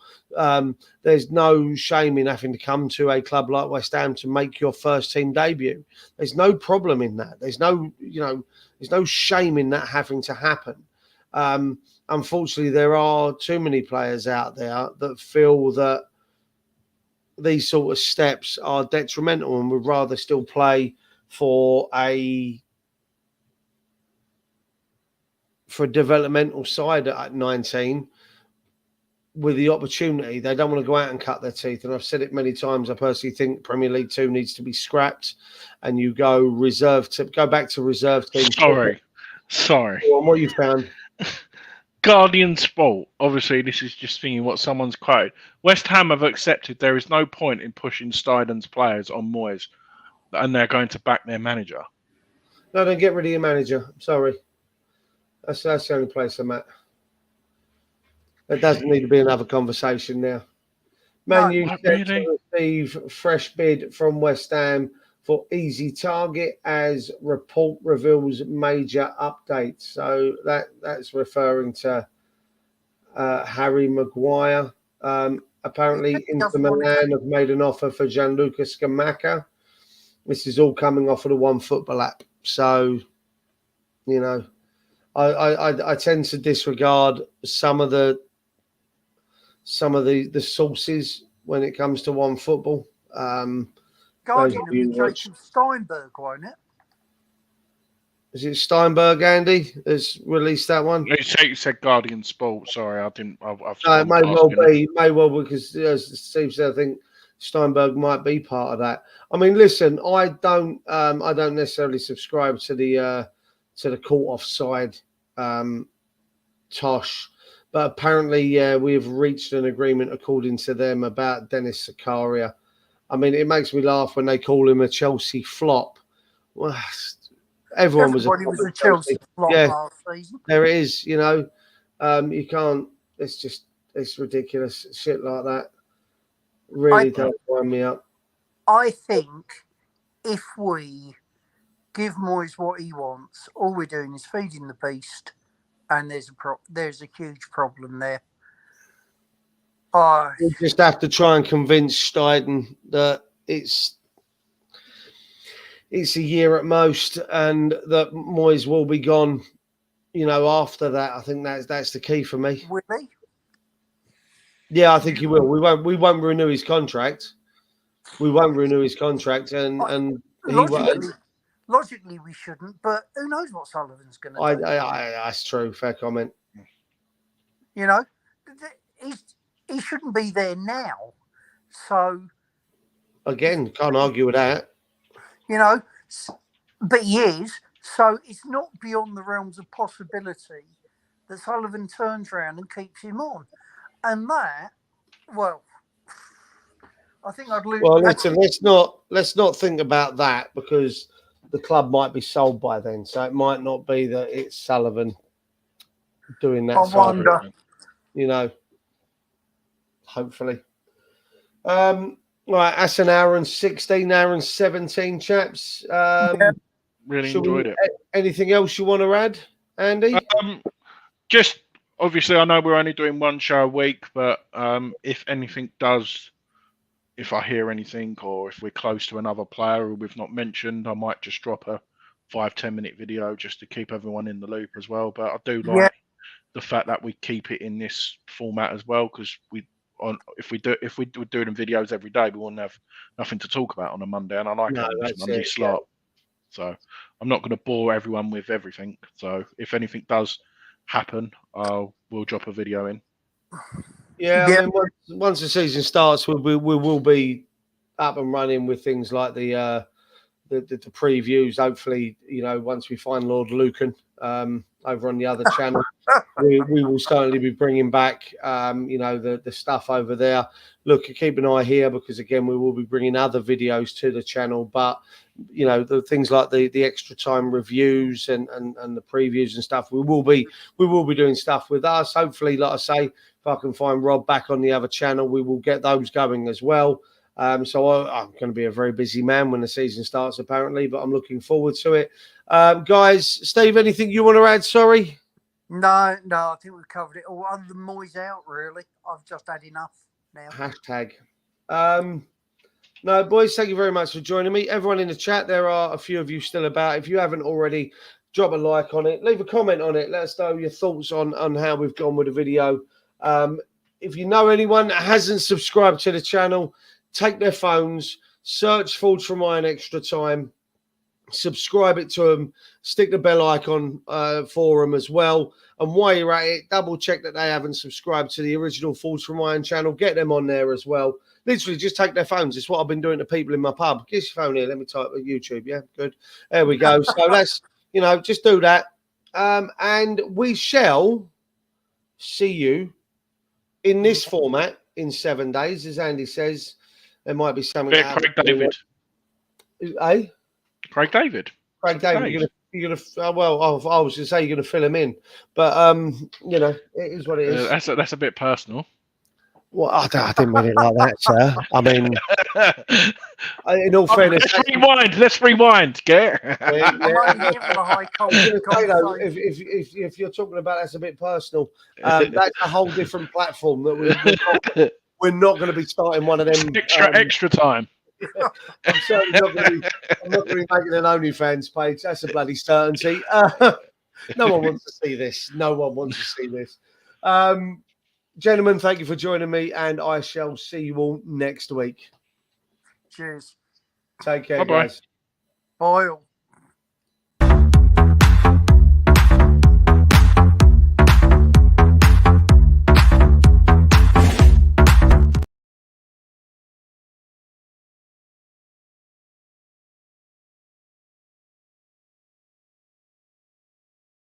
Speaker 1: There's no shame in having to come to a club like West Ham to make your first team debut. There's no problem in that. There's no shame in that having to happen. Unfortunately, there are too many players out there that feel that these sort of steps are detrimental and would rather still play for a developmental side at 19 with the opportunity. They don't want to go out and cut their teeth. And I've said it many times. I personally think Premier League 2 needs to be scrapped and you go back to reserve team.
Speaker 3: Sorry.
Speaker 1: On what you found.
Speaker 3: Guardian Sport. Obviously, this is just thinking what someone's quoted. West Ham have accepted there is no point in pushing Steiden's players on Moyes, and they're going to back their manager.
Speaker 1: No, don't get rid of your manager. Sorry. That's the only place I'm at. There doesn't need to be another conversation now. Man U set to receive fresh bid from West Ham for Easy Target as report reveals major updates. So that's referring to Harry Maguire. Apparently, Inter Milan have made an offer for Gianluca Scamacca. This is all coming off of the One Football app. So, you know, I tend to disregard some of the some of the sources when it comes to One Football.
Speaker 2: Guardian
Speaker 1: of
Speaker 2: will be
Speaker 1: you watch-
Speaker 2: Jacob Steinberg, won't it?
Speaker 1: Is it Steinberg, Andy, has released that one?
Speaker 3: You said Guardian Sport. Sorry, I didn't. I've
Speaker 1: No, it may well be. May well because as Steve said, I think Steinberg might be part of that. I mean, listen, I don't necessarily subscribe to the caught offside tosh, but apparently we have reached an agreement according to them about Dennis Zakaria. I mean, it makes me laugh when they call him a Chelsea flop. Well, everybody
Speaker 2: was a Chelsea flop last season.
Speaker 1: There it is, you you can't. It's ridiculous. Shit like that really does wind me up.
Speaker 2: I think if we give Moyes what he wants, all we're doing is feeding the beast, and there's a huge problem there.
Speaker 1: We just have to try and convince Steiden that it's a year at most, and that Moyes will be gone. After that, I think that's the key for me.
Speaker 2: Will he?
Speaker 1: Yeah, I think he will. We won't renew his contract. And
Speaker 2: logically we shouldn't. But who knows what Sullivan's going to do?
Speaker 1: That's true. Fair comment.
Speaker 2: He shouldn't be there now. So
Speaker 1: again, can't argue with that.
Speaker 2: But he is. So it's not beyond the realms of possibility that Sullivan turns around and keeps him on. And that, well, I think I'd lose.
Speaker 1: Well, listen, let's not think about that, because the club might be sold by then. So it might not be that it's Sullivan doing that.
Speaker 2: I wonder.
Speaker 1: Hopefully. Right, that's an hour and 16, hour and 17, chaps.
Speaker 3: Really enjoyed it.
Speaker 1: Anything else you want to add, Andy?
Speaker 3: Just obviously, I know we're only doing one show a week, but if I hear anything, or if we're close to another player who we've not mentioned, I might just drop a 5-10 minute video just to keep everyone in the loop as well. But I do like the fact that we keep it in this format as well, because if we were doing videos every day, we wouldn't have nothing to talk about on a Monday, and I like it Monday slot. So I'm not going to bore everyone with everything. So if anything does happen, we'll drop a video in.
Speaker 1: Yeah, I mean, once the season starts, we will be up and running with things like the previews. Hopefully, once we find Lord Lucan over on the other channel, we will certainly be bringing back the stuff over there. Look, keep an eye here, because again, we will be bringing other videos to the channel. But the things like the extra time reviews and the previews and stuff, we will be doing stuff with us. Hopefully, like I say, if I can find Rob back on the other channel, we will get those going as well. So I'm going to be a very busy man when the season starts, apparently, but I'm looking forward to it. Guys, Steve, anything you want to add? Sorry.
Speaker 2: No, I think we've covered it all. Other than Moyes out, really, I've just had enough now.
Speaker 1: Hashtag. No, boys, thank you very much for joining me. Everyone in the chat, there are a few of you still about. If you haven't already, drop a like on it. Leave a comment on it. Let us know your thoughts on how we've gone with the video. If you know anyone that hasn't subscribed to the channel, take their phones, search Forged from Iron Extra Time, subscribe it to them, stick the bell icon for them as well. And while you're at it, double check that they haven't subscribed to the original Forged from Iron channel. Get them on there as well. Literally, just take their phones. It's what I've been doing to people in my pub. Get your phone here. Let me type at YouTube. Yeah, good. There we go. So that's, just do that. And we shall see you in this format in 7 days. As Andy says, there might be something.
Speaker 3: Craig David.
Speaker 1: Eh?
Speaker 3: Craig David.
Speaker 1: Craig David. You're gonna. I was going to say you're going to fill him in, but it is what it is.
Speaker 3: That's a bit personal.
Speaker 1: Well, I didn't mean it like that, sir. I mean, in all fairness,
Speaker 3: let's rewind.
Speaker 1: If you're talking about that's a bit personal, that's a whole different platform that we're not going to be starting one of them
Speaker 3: extra time.
Speaker 1: I'm certainly not going to be making an OnlyFans page. That's a bloody certainty. No one wants to see this. Gentlemen, thank you for joining me, and I shall see you all next week.
Speaker 2: Cheers.
Speaker 1: Take care,
Speaker 3: Bye-bye.
Speaker 1: guys.
Speaker 2: Bye all.